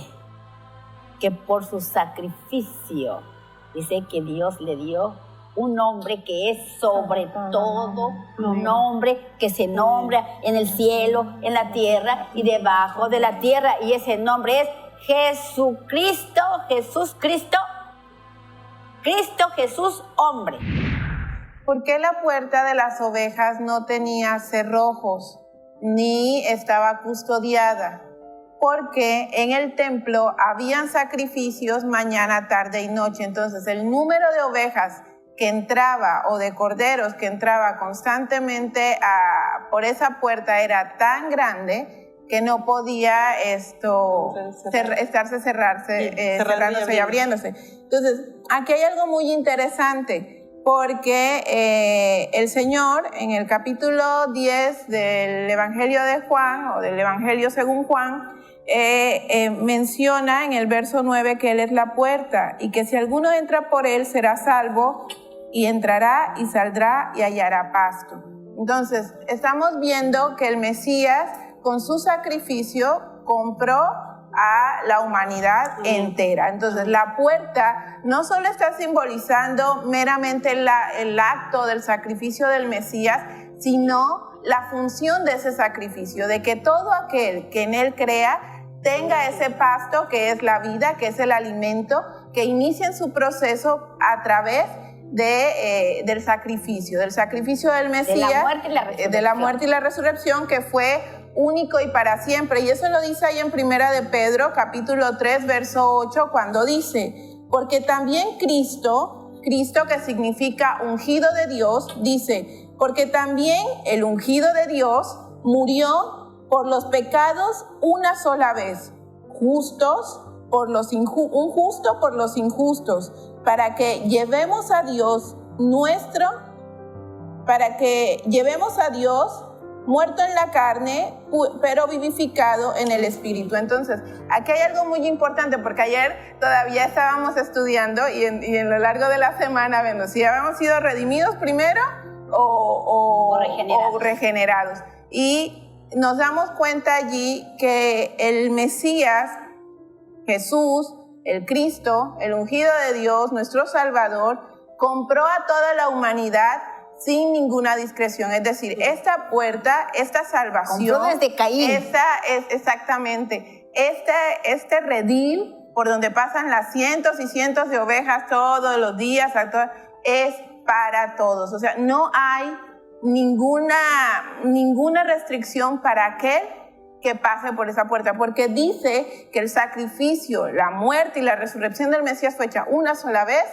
que por su sacrificio, dice que Dios le dio un nombre que es sobre todo, un nombre que se nombra en el cielo, en la tierra y debajo de la tierra. Y ese nombre es Jesucristo, Cristo Jesús, hombre. ¿Por qué la puerta de las ovejas no tenía cerrojos ni estaba custodiada? Porque en el templo habían sacrificios mañana, tarde y noche. Entonces el número de ovejas que entraba o de corderos que entraba constantemente por esa puerta era tan grande que no podía cerrándose y abriéndose. Entonces aquí hay algo muy interesante, porque el Señor en el capítulo 10 del Evangelio de Juan, o del Evangelio según Juan, menciona en el verso 9 que Él es la puerta y que si alguno entra por Él será salvo y entrará y saldrá y hallará pasto. Entonces, estamos viendo que el Mesías con su sacrificio compró a la humanidad entera. Entonces, la puerta no solo está simbolizando meramente el acto del sacrificio del Mesías, sino la función de ese sacrificio, de que todo aquel que en él crea tenga ese pasto que es la vida, que es el alimento, que inicien su proceso a través del sacrificio del Mesías, de la muerte y la resurrección, que fue único y para siempre. Y eso lo dice ahí en Primera de Pedro, capítulo 3, verso 8, cuando dice, porque también Cristo que significa ungido de Dios, dice, porque también el ungido de Dios murió por los pecados una sola vez, un justo por los injustos, para que llevemos a Dios muerto en la carne, pero vivificado en el Espíritu. Entonces, aquí hay algo muy importante, porque ayer todavía estábamos estudiando y en lo largo de la semana, vemos si habíamos sido redimidos primero o regenerados. Y nos damos cuenta allí que el Mesías, Jesús, el Cristo, el ungido de Dios, nuestro Salvador, compró a toda la humanidad sin ninguna discreción. Es decir, esta puerta, esta salvación, compró desde Caín. Exactamente, este redil por donde pasan las cientos y cientos de ovejas todos los días, es para todos. O sea, no hay ninguna restricción para aquel que pase por esa puerta, porque dice que el sacrificio, la muerte y la resurrección del Mesías fue hecha una sola vez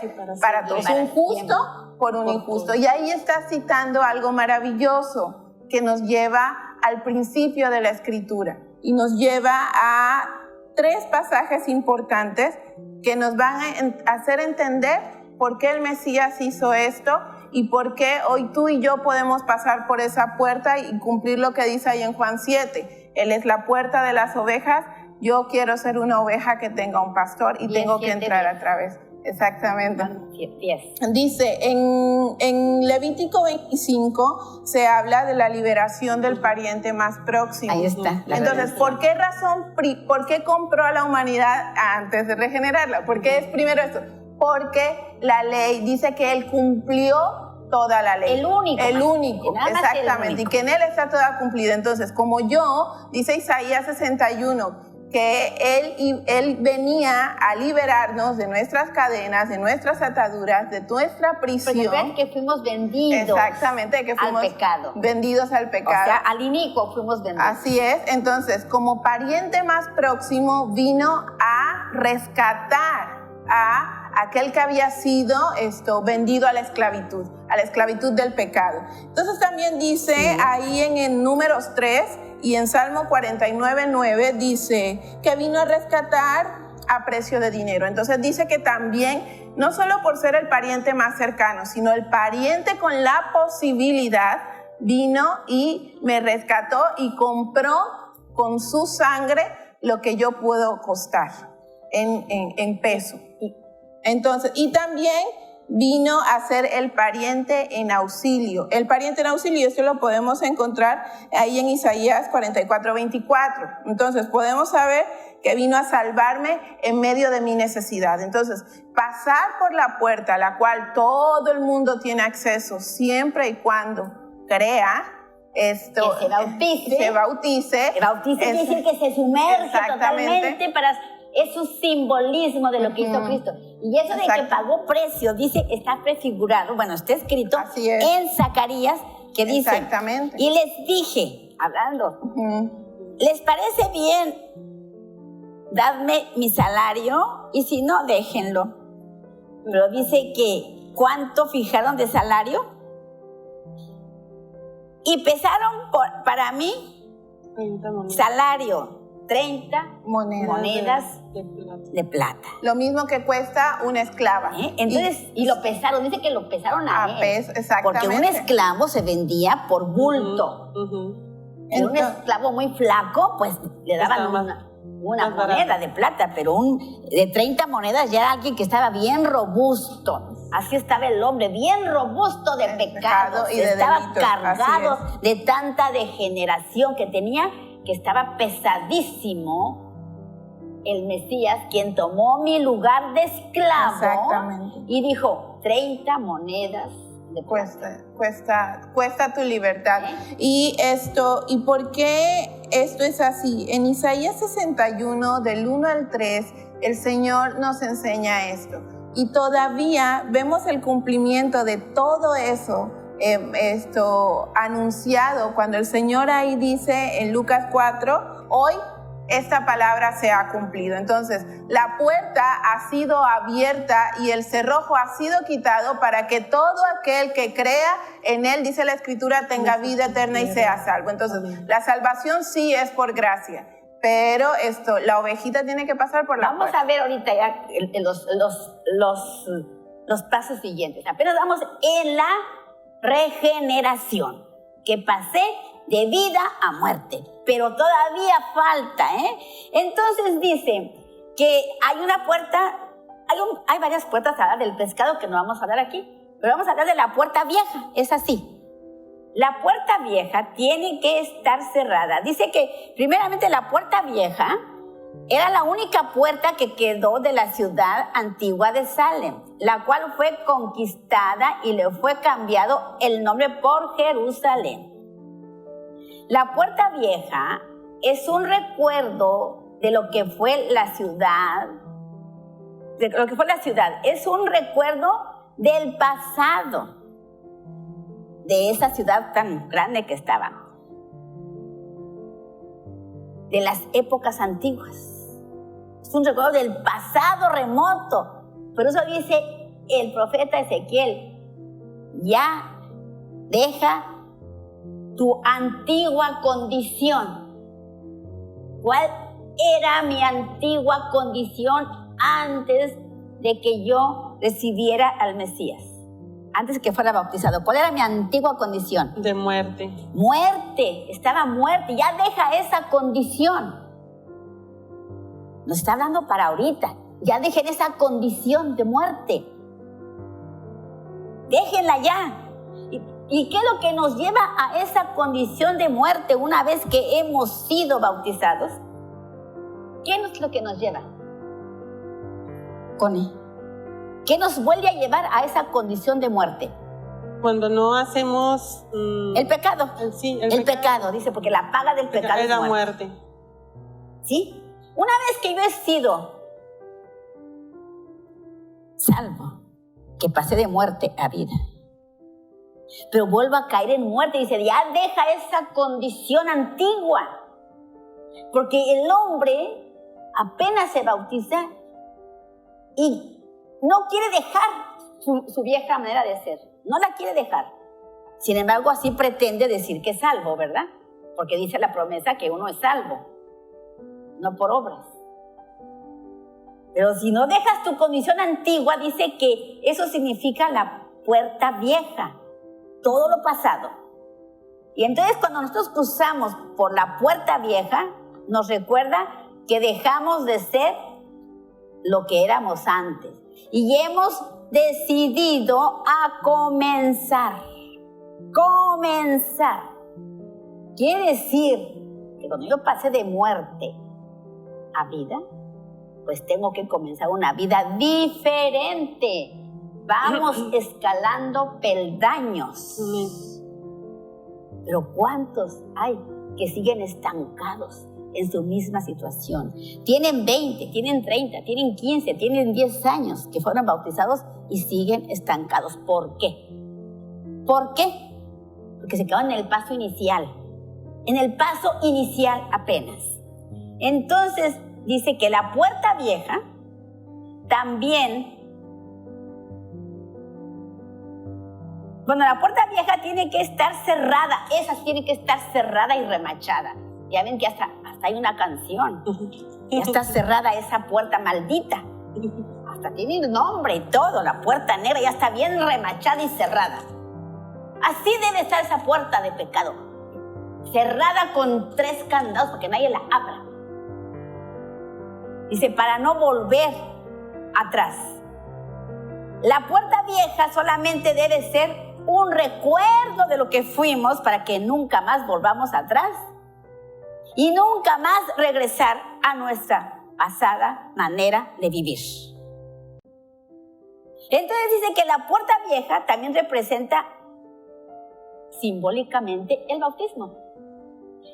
para todos, un justo por un injusto. Y ahí está citando algo maravilloso que nos lleva al principio de la Escritura y nos lleva a 3 pasajes importantes que nos van a hacer entender por qué el Mesías hizo esto y por qué hoy tú y yo podemos pasar por esa puerta y cumplir lo que dice ahí en Juan 7. Él es la puerta de las ovejas. Yo quiero ser una oveja que tenga un pastor y tengo que entrar a través. Exactamente. Dice, en Levítico 25 se habla de la liberación del pariente más próximo. Ahí está. Entonces, ¿por qué razón, por qué compró a la humanidad antes de regenerarla? ¿Por qué es primero esto? Porque la ley dice que Él cumplió toda la ley. El único. Exactamente. Y que en Él está toda cumplida. Entonces, como dice Isaías 61, que Él venía a liberarnos de nuestras cadenas, de nuestras ataduras, de nuestra prisión. Porque vean que fuimos vendidos. Exactamente, que fuimos al pecado. Vendidos al pecado. O sea, al inicuo fuimos vendidos. Así es. Entonces, como pariente más próximo, vino a rescatar a aquel que había sido vendido a la esclavitud del pecado. Entonces también dice ahí en Números 3 y en Salmo 49:9 dice que vino a rescatar a precio de dinero. Entonces dice que también, no solo por ser el pariente más cercano, sino el pariente con la posibilidad, vino y me rescató y compró con su sangre lo que yo puedo costar en peso. Entonces, y también vino a ser el pariente en auxilio. El pariente en auxilio, esto lo podemos encontrar ahí en Isaías 44:24. Entonces, podemos saber que vino a salvarme en medio de mi necesidad. Entonces, pasar por la puerta a la cual todo el mundo tiene acceso, siempre y cuando crea esto, que se bautice. Quiere decir que se sumerge totalmente para... Es un simbolismo de lo que hizo Cristo. Y eso de que pagó precio, dice, está prefigurado, bueno, está escrito en Zacarías, que dice, exactamente. Y les dije, hablando, ¿les parece bien dadme mi salario? Y si no, déjenlo. Pero dice que, ¿cuánto fijaron de salario? Y pesaron para mí salario. 30 monedas de plata. Lo mismo que cuesta una esclava. Entonces, y lo pesaron, dice que lo pesaron a él. Exactamente. Porque un esclavo se vendía por bulto. Y un esclavo muy flaco, pues le daban una moneda de plata, pero de 30 monedas ya era alguien que estaba bien robusto. Así estaba el hombre, bien robusto de pecado. Y de estaba delitos. cargado de tanta degeneración que tenía, que estaba pesadísimo. El Mesías, quien tomó mi lugar de esclavo y dijo, 30 monedas cuesta tu libertad. ¿Y por qué esto es así? En Isaías 61, del 1 al 3, el Señor nos enseña esto. Y todavía vemos el cumplimiento de todo eso, anunciado cuando el Señor ahí dice en Lucas 4, hoy esta palabra se ha cumplido. Entonces, la puerta ha sido abierta y el cerrojo ha sido quitado para que todo aquel que crea en Él, dice la Escritura, tenga vida eterna y sea salvo. Entonces, la salvación sí es por gracia, pero la ovejita tiene que pasar por la puerta. Vamos a ver ahorita ya los pasos siguientes. Apenas vamos en la regeneración, que pasé de vida a muerte, pero todavía falta, Entonces dice que hay una puerta, hay varias puertas a hablar del pescado que no vamos a hablar aquí, pero vamos a hablar de la puerta vieja, es así. La puerta vieja tiene que estar cerrada. Dice que primeramente la puerta vieja era la única puerta que quedó de la ciudad antigua de Salem, la cual fue conquistada y le fue cambiado el nombre por Jerusalén. La puerta vieja es un recuerdo de lo que fue la ciudad, es un recuerdo del pasado, de esa ciudad tan grande que estaba, de las épocas antiguas. Es un recuerdo del pasado remoto. Por eso dice el profeta Ezequiel, ya deja tu antigua condición. ¿Cuál era mi antigua condición antes de que yo recibiera al Mesías? Antes de que fuera bautizado. ¿Cuál era mi antigua condición? De muerte. Muerte, estaba muerta. Ya deja esa condición. Nos está hablando para ahorita. Ya dejen esa condición de muerte. Déjenla ya. ¿Y qué es lo que nos lleva a esa condición de muerte una vez que hemos sido bautizados? ¿Qué es lo que nos lleva? Connie, ¿qué nos vuelve a llevar a esa condición de muerte? Cuando no hacemos... el pecado. El pecado, dice, porque la paga del pecado es la muerte. ¿Sí? Una vez que yo he sido salvo, que pasé de muerte a vida, pero vuelvo a caer en muerte. Dice, ya deja esa condición antigua. Porque el hombre apenas se bautiza y no quiere dejar su vieja manera de ser. No la quiere dejar. Sin embargo, así pretende decir que es salvo, ¿verdad? Porque dice la promesa que uno es salvo, no por obras. Pero si no dejas tu condición antigua, dice que eso significa la puerta vieja. Todo lo pasado. Y entonces cuando nosotros cruzamos por la puerta vieja, nos recuerda que dejamos de ser lo que éramos antes. Y hemos decidido a comenzar. Comenzar. Quiere decir que cuando yo pasé de muerte a vida, pues tengo que comenzar una vida diferente. Vamos escalando peldaños. Pero ¿cuántos hay que siguen estancados en su misma situación? Tienen 20, tienen 30, tienen 15, tienen 10 años que fueron bautizados y siguen estancados. ¿Por qué? ¿Por qué? Porque se quedaron en el paso inicial. En el paso inicial apenas. Entonces dice que la puerta vieja también... Bueno, la puerta vieja tiene que estar cerrada. Esa tiene que estar cerrada y remachada. Ya ven que hasta hay una canción. Ya está cerrada esa puerta maldita. Hasta tiene nombre y todo. La puerta negra ya está bien remachada y cerrada. Así debe estar esa puerta de pecado. Cerrada con 3 candados para que nadie la abra. Dice, para no volver atrás. La puerta vieja solamente debe ser un recuerdo de lo que fuimos para que nunca más volvamos atrás y nunca más regresar a nuestra pasada manera de vivir. Entonces dice que la puerta vieja también representa simbólicamente el bautismo.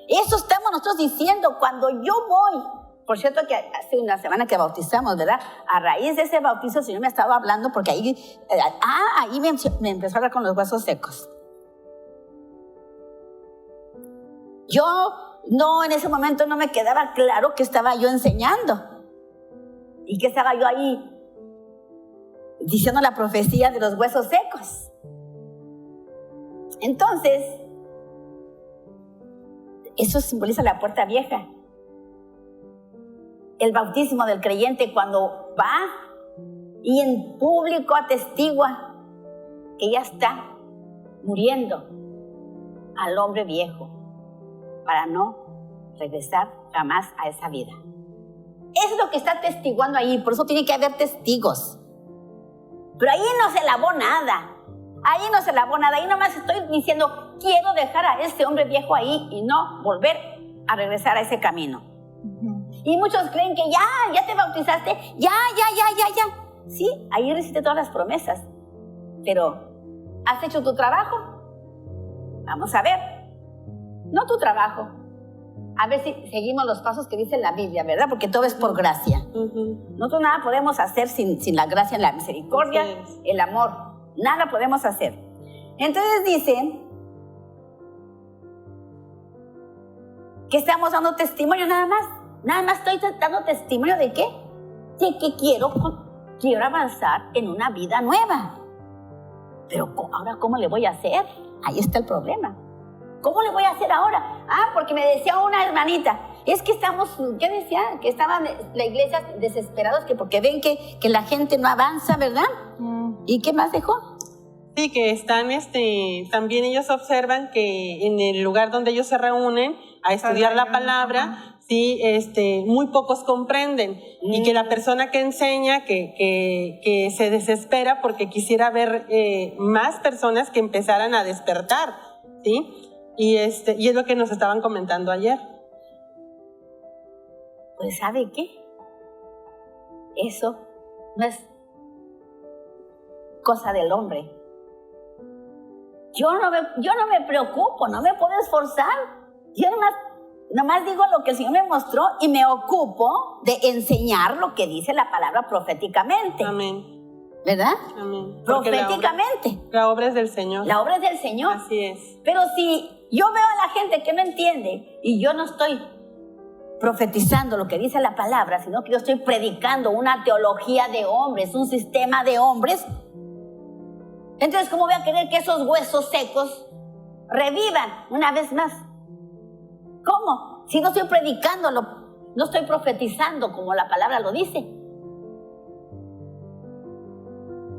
Eso estamos nosotros diciendo cuando yo voy. Por cierto que hace una semana que bautizamos, ¿verdad? A raíz de ese bautizo el Señor me estaba hablando porque ahí me empezó a hablar con los huesos secos. Yo en ese momento no me quedaba claro qué estaba yo enseñando y qué estaba yo ahí diciendo la profecía de los huesos secos. Entonces, eso simboliza la puerta vieja. El bautismo del creyente cuando va y en público atestigua que ya está muriendo al hombre viejo para no regresar jamás a esa vida. Es lo que está atestiguando ahí, por eso tiene que haber testigos. Pero ahí no se lavó nada. Ahí nomás estoy diciendo, quiero dejar a ese hombre viejo ahí y no volver a regresar a ese camino. Y muchos creen que ya te bautizaste, ya. Sí, ahí recibiste todas las promesas. Pero, ¿has hecho tu trabajo? Vamos a ver. No tu trabajo. A ver si seguimos los pasos que dice la Biblia, ¿verdad? Porque todo es por gracia. Nosotros nada podemos hacer sin la gracia, la misericordia, el amor. Nada podemos hacer. Entonces dice que estamos dando testimonio nada más. Nada más estoy dando testimonio ¿de qué? De que quiero avanzar en una vida nueva. Pero ahora, ¿cómo le voy a hacer? Ahí está el problema. ¿Cómo le voy a hacer ahora? Porque me decía una hermanita, es que ¿qué decía? Que estaban la iglesia desesperados porque ven que la gente no avanza, ¿verdad? ¿Y qué más dejó? Sí, que están, también ellos observan que en el lugar donde ellos se reúnen a estudiar la palabra, sí, muy pocos comprenden y que la persona que enseña que se desespera porque quisiera ver más personas que empezaran a despertar, ¿sí? Y es lo que nos estaban comentando ayer. Pues ¿sabe qué? Eso no es cosa del hombre. Yo no me preocupo, no me puedo esforzar. Yo nomás digo lo que el Señor me mostró y me ocupo de enseñar lo que dice la palabra proféticamente. Amén. ¿Verdad? Amén. Proféticamente. La obra es del Señor. La obra es del Señor. Así es. Pero si yo veo a la gente que no entiende y yo no estoy profetizando lo que dice la palabra, sino que yo estoy predicando una teología de hombres, un sistema de hombres, entonces ¿cómo voy a querer que esos huesos secos revivan una vez más? ¿Cómo? Si no estoy predicándolo, no estoy profetizando como la palabra lo dice.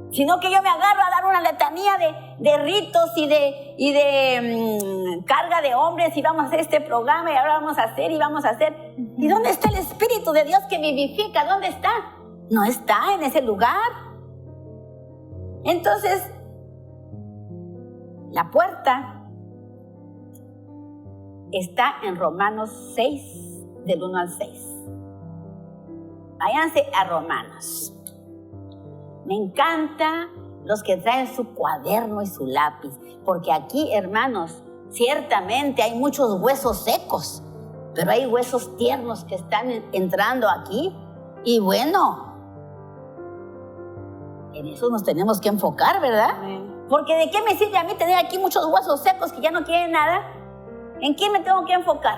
Sino que yo me agarro a dar una letanía de ritos y de carga de hombres y vamos a hacer este programa y ahora vamos a hacer y vamos a hacer. ¿Y dónde está el Espíritu de Dios que vivifica? ¿Dónde está? No está en ese lugar. Entonces, la puerta está en Romanos 6, del 1 al 6. Váyanse a Romanos. Me encanta los que traen su cuaderno y su lápiz, porque aquí, hermanos, ciertamente hay muchos huesos secos, pero hay huesos tiernos que están entrando aquí. Y bueno, en eso nos tenemos que enfocar, ¿verdad? Amén. Porque ¿de qué me sirve a mí tener aquí muchos huesos secos que ya no quieren nada? ¿En quién me tengo que enfocar?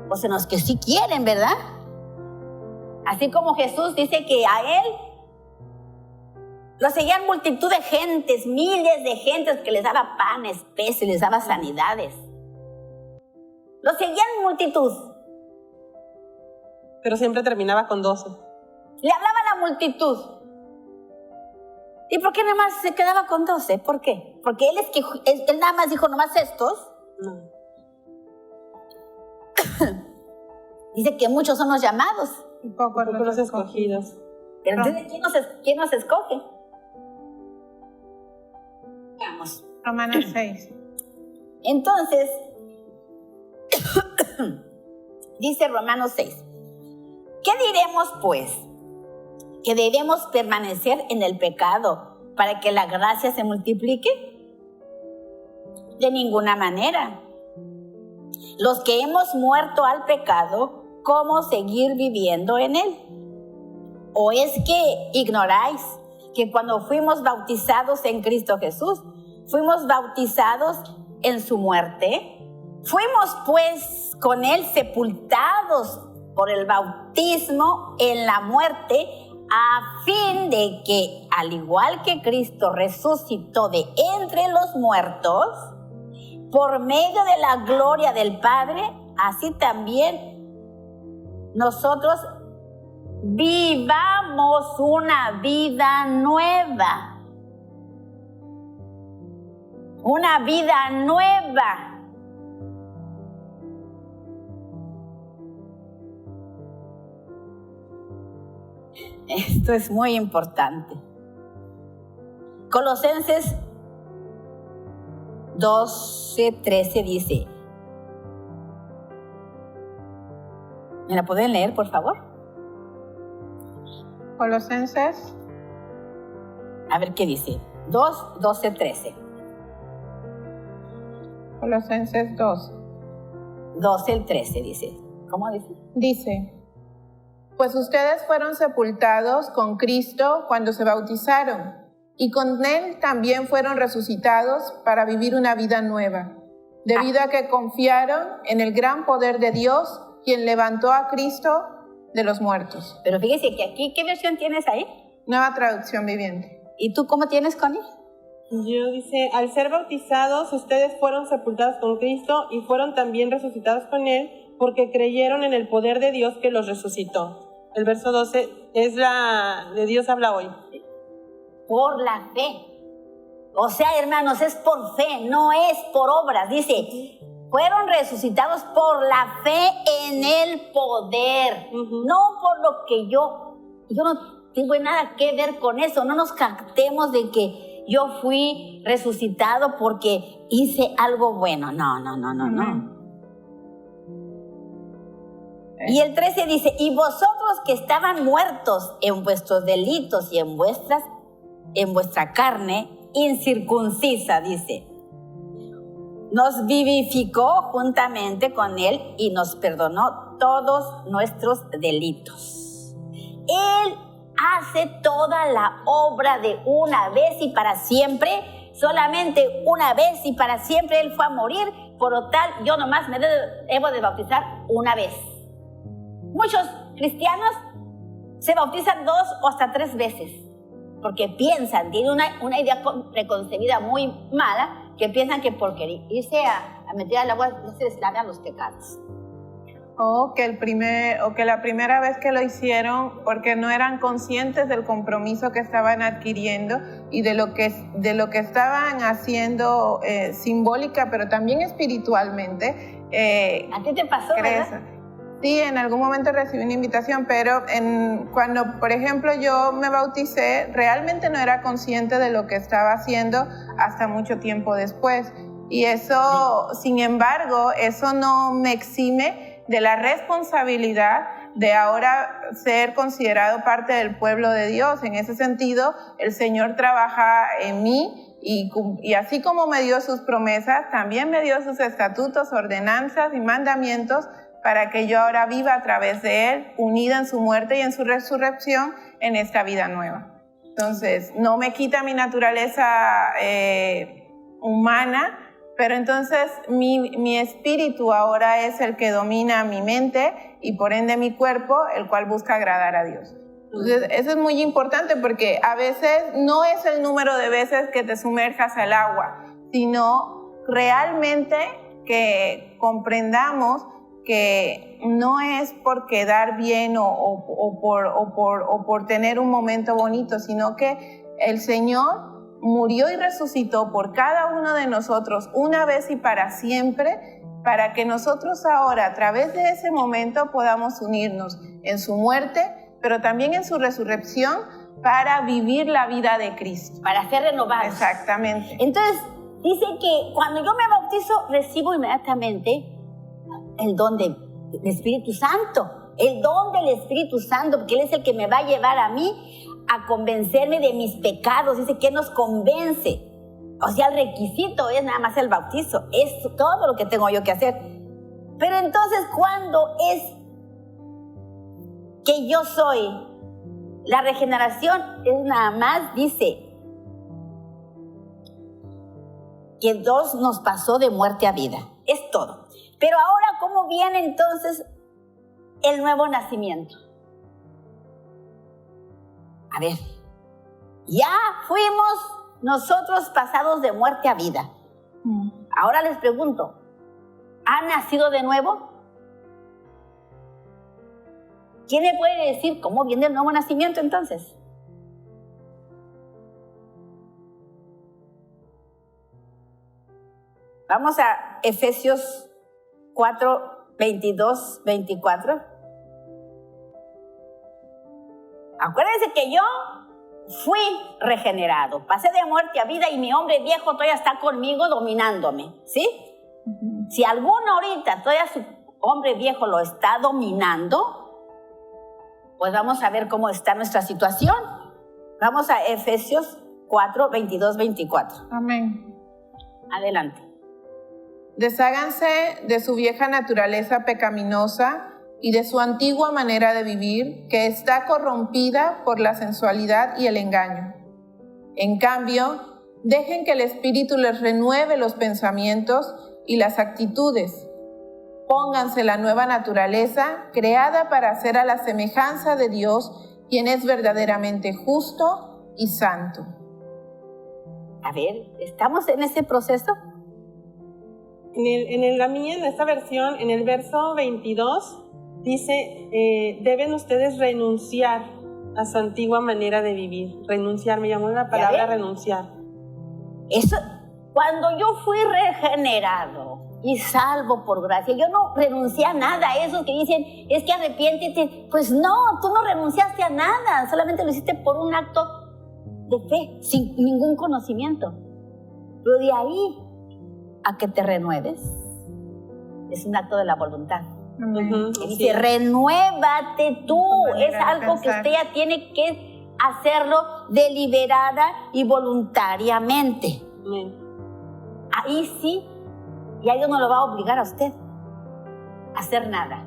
Pues en los que sí quieren, ¿verdad? Así como Jesús dice que a Él lo seguían multitud de gentes, miles de gentes que les daba panes, peces, les daba sanidades. Lo seguían multitud. Pero siempre terminaba con 12. Le hablaba a la multitud. ¿Y por qué nada más se quedaba con 12? ¿Por qué? Porque él nada más dijo nomás estos. No. Dice que muchos son los llamados. Y pocos Los escogidos. Pero entonces, ¿quién nos escoge? Vamos. Romanos 6. Entonces, dice Romanos 6. ¿Qué diremos pues? que debemos permanecer en el pecado para que la gracia se multiplique? De ninguna manera. Los que hemos muerto al pecado, ¿cómo seguir viviendo en él? ¿O es que ignoráis que cuando fuimos bautizados en Cristo Jesús, fuimos bautizados en su muerte? Fuimos pues con él sepultados por el bautismo en la muerte, a fin de que, al igual que Cristo resucitó de entre los muertos, por medio de la gloria del Padre, así también nosotros vivamos una vida nueva. Una vida nueva. Esto es muy importante. Colosenses 12:13 dice, ¿me la pueden leer, por favor? Colosenses. A ver qué dice. 12:13. Colosenses 2. 12:13 dice. ¿Cómo dice? Dice, pues ustedes fueron sepultados con Cristo cuando se bautizaron, y con Él también fueron resucitados para vivir una vida nueva, debido a que confiaron en el gran poder de Dios, quien levantó a Cristo de los muertos. Pero fíjese que aquí, ¿qué versión tienes ahí? Nueva Traducción Viviente. ¿Y tú cómo tienes, Connie? Yo dice, al ser bautizados, ustedes fueron sepultados con Cristo y fueron también resucitados con Él, porque creyeron en el poder de Dios que los resucitó. El verso 12 es la de Dios habla hoy. Por la fe. O sea, hermanos, es por fe, no es por obras. Dice, fueron resucitados por la fe en el poder, no por lo que yo no tengo nada que ver con eso. No nos captemos de que yo fui resucitado porque hice algo bueno. No. Y el 13 dice, y vosotros que estaban muertos en vuestros delitos y en vuestra carne incircuncisa, dice, nos vivificó juntamente con él y nos perdonó todos nuestros delitos. Él hace toda la obra de una vez y para siempre, solamente una vez y para siempre él fue a morir, por lo tal yo nomás me debo de bautizar una vez. Muchos cristianos se bautizan 2 o hasta 3 veces, porque piensan, tienen una idea preconcebida muy mala, que piensan que porque irse a meter al agua no se les lavan los pecados. O que la primera vez que lo hicieron, porque no eran conscientes del compromiso que estaban adquiriendo y de lo que estaban haciendo simbólica, pero también espiritualmente. ¿A ti te pasó, verdad? Sí, en algún momento recibí una invitación, pero cuando, por ejemplo, yo me bauticé, realmente no era consciente de lo que estaba haciendo hasta mucho tiempo después. Y eso, sin embargo, eso no me exime de la responsabilidad de ahora ser considerado parte del pueblo de Dios. En ese sentido, el Señor trabaja en mí y así como me dio sus promesas, también me dio sus estatutos, ordenanzas y mandamientos para que yo ahora viva a través de Él, unida en su muerte y en su resurrección en esta vida nueva. Entonces, no me quita mi naturaleza humana, pero entonces mi espíritu ahora es el que domina mi mente y por ende mi cuerpo, el cual busca agradar a Dios. Entonces, eso es muy importante porque a veces no es el número de veces que te sumerjas al agua, sino realmente que comprendamos que no es por quedar bien o por tener un momento bonito, sino que el Señor murió y resucitó por cada uno de nosotros una vez y para siempre, para que nosotros ahora a través de ese momento podamos unirnos en su muerte, pero también en su resurrección para vivir la vida de Cristo. Para ser renovados. Exactamente. Entonces, dice que cuando yo me bautizo, recibo inmediatamente el don del Espíritu Santo. el don del Espíritu Santo, porque Él es el que me va a llevar a mí a convencerme de mis pecados. Dice que nos convence. O sea, el requisito es nada más el bautizo, es todo lo que tengo yo que hacer. Pero entonces, ¿cuándo es que yo soy? La regeneración es nada más, dice, que Dios nos pasó de muerte a vida. Es todo. Pero ahora, ¿cómo viene entonces el nuevo nacimiento? A ver, ya fuimos nosotros pasados de muerte a vida. Ahora les pregunto, ¿han nacido de nuevo? ¿Quién me puede decir cómo viene el nuevo nacimiento entonces? Vamos a Efesios 4, 22, 24. Acuérdense que yo fui regenerado, pasé de muerte a vida y mi hombre viejo todavía está conmigo dominándome, ¿sí? Si alguno ahorita todavía su hombre viejo lo está dominando, pues vamos a ver cómo está nuestra situación. Vamos a Efesios 4, 22, 24. Amén. Adelante. Desháganse de su vieja naturaleza pecaminosa y de su antigua manera de vivir, que está corrompida por la sensualidad y el engaño. En cambio, dejen que el Espíritu les renueve los pensamientos y las actitudes. Pónganse la nueva naturaleza, creada para ser a la semejanza de Dios, quien es verdaderamente justo y santo. A ver, ¿estamos en ese proceso? La mía, en esta versión, en el verso 22, dice, deben ustedes renunciar a su antigua manera de vivir. Renunciar, me llamó la palabra renunciar. Eso, cuando yo fui regenerado y salvo por gracia, yo no renuncié a nada. Esos que dicen, es que arrepiéntete. Pues no, tú no renunciaste a nada, solamente lo hiciste por un acto de fe, sin ningún conocimiento. Pero de ahí a que te renueves, es un acto de la voluntad. Que dice, renuévate tú. Es algo que usted ya tiene que hacerlo deliberada y voluntariamente. Ahí sí, ya Dios no lo va a obligar a usted a hacer nada.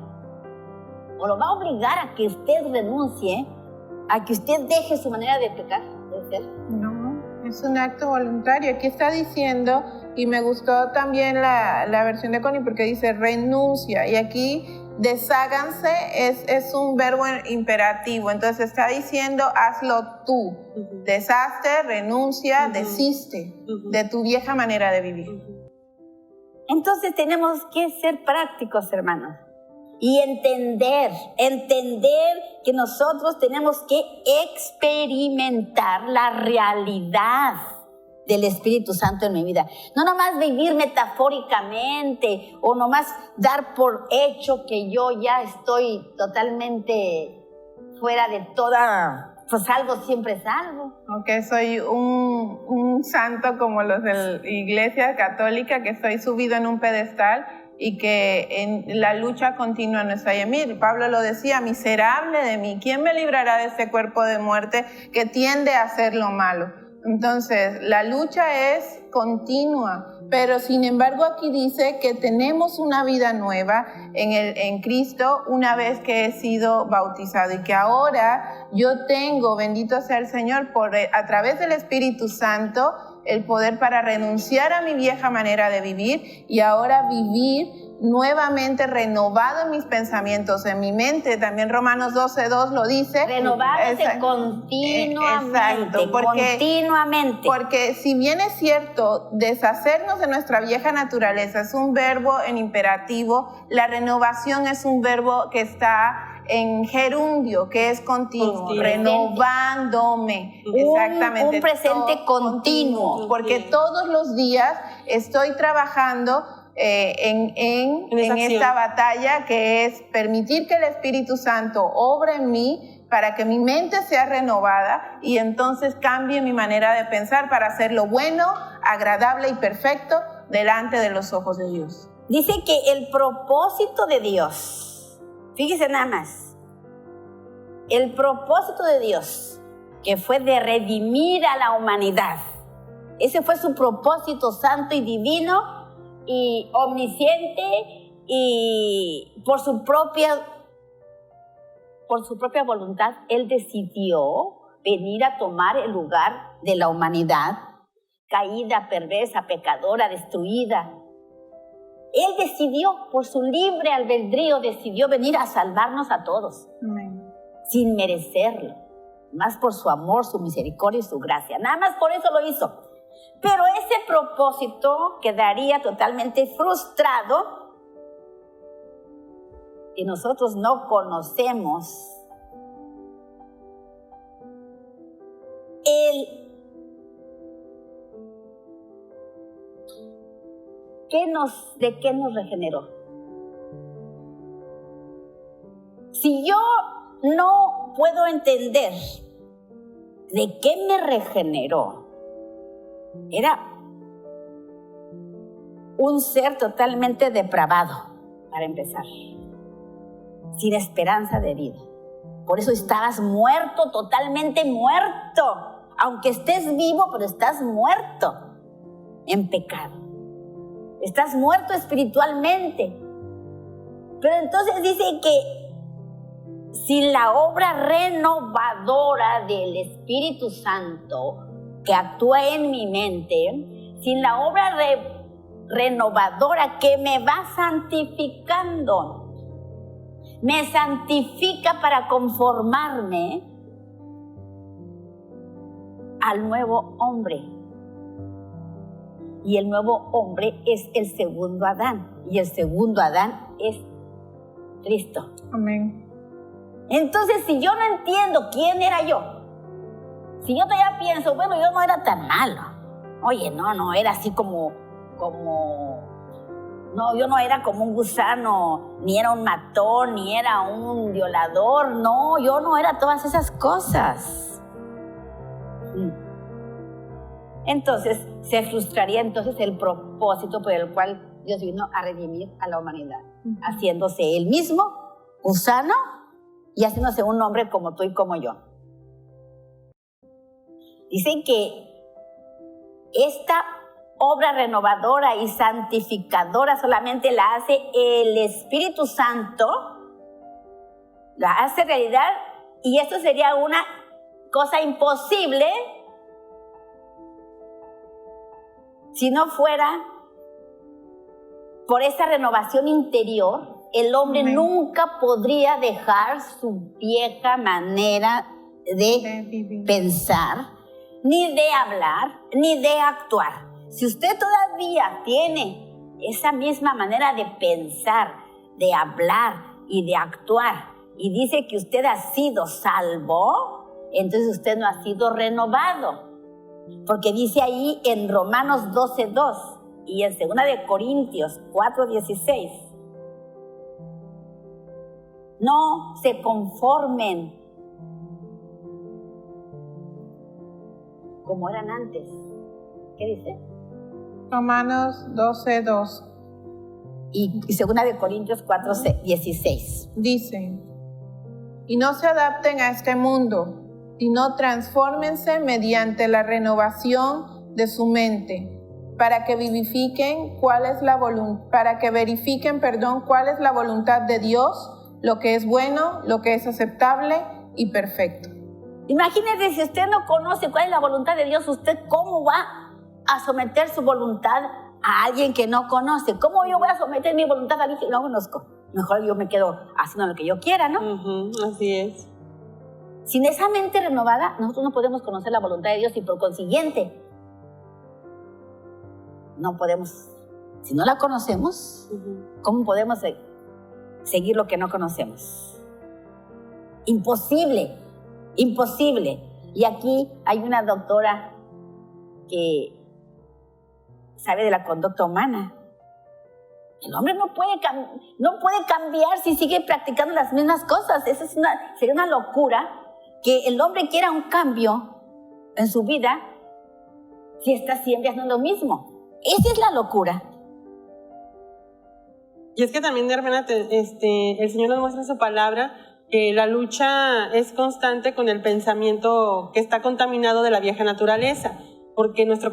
O lo va a obligar a que usted renuncie, a que usted deje su manera de pecar, de ser. No, es un acto voluntario. Aquí está diciendo, y me gustó también la versión de Connie porque dice renuncia, y aquí desháganse es un verbo imperativo, entonces está diciendo hazlo tú. Deshazte, renuncia, desiste de tu vieja manera de vivir. Entonces tenemos que ser prácticos, hermanos, y entender que nosotros tenemos que experimentar la realidad del Espíritu Santo en mi vida. No nomás vivir metafóricamente o nomás dar por hecho que yo ya estoy totalmente fuera de toda, pues salvo siempre salvo. Aunque soy un santo como los de la Iglesia Católica, que estoy subido en un pedestal y que en la lucha continua no está en mí. Pablo lo decía, miserable de mí, ¿quién me librará de este cuerpo de muerte que tiende a hacer lo malo? Entonces, la lucha es continua, pero sin embargo aquí dice que tenemos una vida nueva en Cristo una vez que he sido bautizado y que ahora yo tengo, bendito sea el Señor, a través del Espíritu Santo, el poder para renunciar a mi vieja manera de vivir y ahora vivir nuevamente renovado en mis pensamientos, en mi mente. También Romanos 12:2 lo dice. Renovándose continuamente. Exacto, porque si bien es cierto, deshacernos de nuestra vieja naturaleza es un verbo en imperativo, la renovación es un verbo que está en gerundio, que es continuo, renovándome. Exactamente. Un presente continuo. Porque todos los días estoy trabajando en esta batalla, que es permitir que el Espíritu Santo obre en mí para que mi mente sea renovada y entonces cambie mi manera de pensar para hacer lo bueno, agradable y perfecto delante de los ojos de Dios. Dice que el propósito de Dios Fíjese nada más. El propósito de Dios, que fue de redimir a la humanidad, ese fue su propósito santo y divino y omnisciente, y por su propia voluntad, Él decidió venir a tomar el lugar de la humanidad, caída, perversa, pecadora, destruida. Él decidió, por su libre albedrío, decidió venir a salvarnos a todos. Amén. Sin merecerlo, más por su amor, su misericordia y su gracia. Nada más por eso lo hizo. Pero ese propósito quedaría totalmente frustrado y nosotros no conocemos ¿de qué nos regeneró? Si yo no puedo entender de qué me regeneró, era un ser totalmente depravado, para empezar, sin esperanza de vida. Por eso estabas muerto, totalmente muerto. Aunque estés vivo, pero estás muerto en pecado. Estás muerto espiritualmente. Pero entonces dice que sin la obra renovadora del Espíritu Santo que actúa en mi mente, sin la obra renovadora que me va santificando, me santifica para conformarme al nuevo hombre. Y el nuevo hombre es el segundo Adán. Y el segundo Adán es Cristo. Amén. Entonces, si yo no entiendo quién era yo, si yo todavía pienso, bueno, yo no era tan malo. Oye, no era así como no, yo no era como un gusano, ni era un matón, ni era un violador. No, yo no era todas esas cosas. Entonces, se frustraría entonces el propósito por el cual Dios vino a redimir a la humanidad, haciéndose Él mismo gusano y haciéndose un hombre como tú y como yo. Dicen que esta obra renovadora y santificadora solamente la hace el Espíritu Santo, la hace realidad, y esto sería una cosa imposible si no fuera por esa renovación interior. El hombre nunca podría dejar su vieja manera de pensar, ni de hablar, ni de actuar. Si usted todavía tiene esa misma manera de pensar, de hablar y de actuar, y dice que usted ha sido salvo, entonces usted no ha sido renovado. Porque dice ahí en Romanos 12:2 y en 2 de Corintios 4:16, no se conformen como eran antes. ¿Qué dice? Romanos 12:2. Y 2 de Corintios 4:16. Dice, y no se adapten a este mundo, sino transfórmense mediante la renovación de su mente, para que verifiquen cuál es la voluntad de Dios, lo que es bueno, lo que es aceptable y perfecto. Imagínese, si usted no conoce cuál es la voluntad de Dios, ¿usted cómo va a someter su voluntad a alguien que no conoce? ¿Cómo yo voy a someter mi voluntad a alguien que no conozco? Mejor yo me quedo haciendo lo que yo quiera, ¿no? Así es. Sin esa mente renovada, nosotros no podemos conocer la voluntad de Dios y por consiguiente, no podemos, si no la conocemos, ¿cómo podemos seguir lo que no conocemos? Imposible, imposible. Y aquí hay una doctora que sabe de la conducta humana. El hombre no puede cambiar si sigue practicando las mismas cosas. Eso sería una locura que el hombre quiera un cambio en su vida si está siempre haciendo lo mismo. Esa es la locura. Y es que también, hermana, el Señor nos muestra en su palabra que la lucha es constante con el pensamiento que está contaminado de la vieja naturaleza, porque nuestro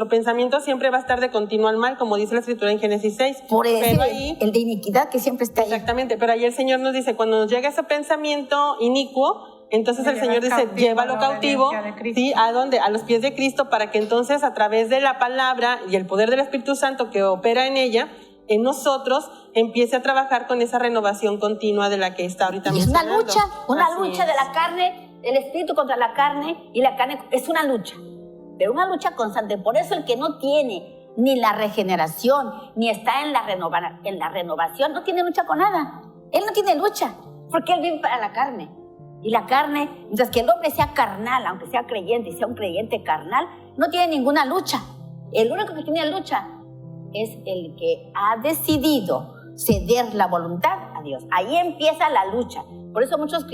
pensamiento siempre va a estar de continuo al mal, como dice la Escritura en Génesis 6. Por eso Pero ahí, el de iniquidad que siempre está ahí. exactamente, pero ahí el Señor nos dice, cuando nos llega ese pensamiento inicuo, entonces el Señor dice, llévalo cautivo, ¿sí? ¿A dónde? A los pies de Cristo, para que entonces a través de la palabra y el poder del Espíritu Santo que opera en ella, en nosotros, empiece a trabajar con esa renovación continua de la que está ahorita Y es una mencionando. lucha Así de es. la carne, el espíritu contra la carne, y la carne es una lucha, pero una lucha constante. Por eso el que no tiene ni la regeneración, ni está en la renovación, no tiene lucha con nada. Él no tiene lucha, porque él vive para la carne. Y la carne, mientras que el hombre sea carnal, aunque sea creyente y sea un creyente carnal, no tiene ninguna lucha. El único que tiene lucha es el que ha decidido ceder la voluntad a Dios. Ahí empieza la lucha. Por eso muchos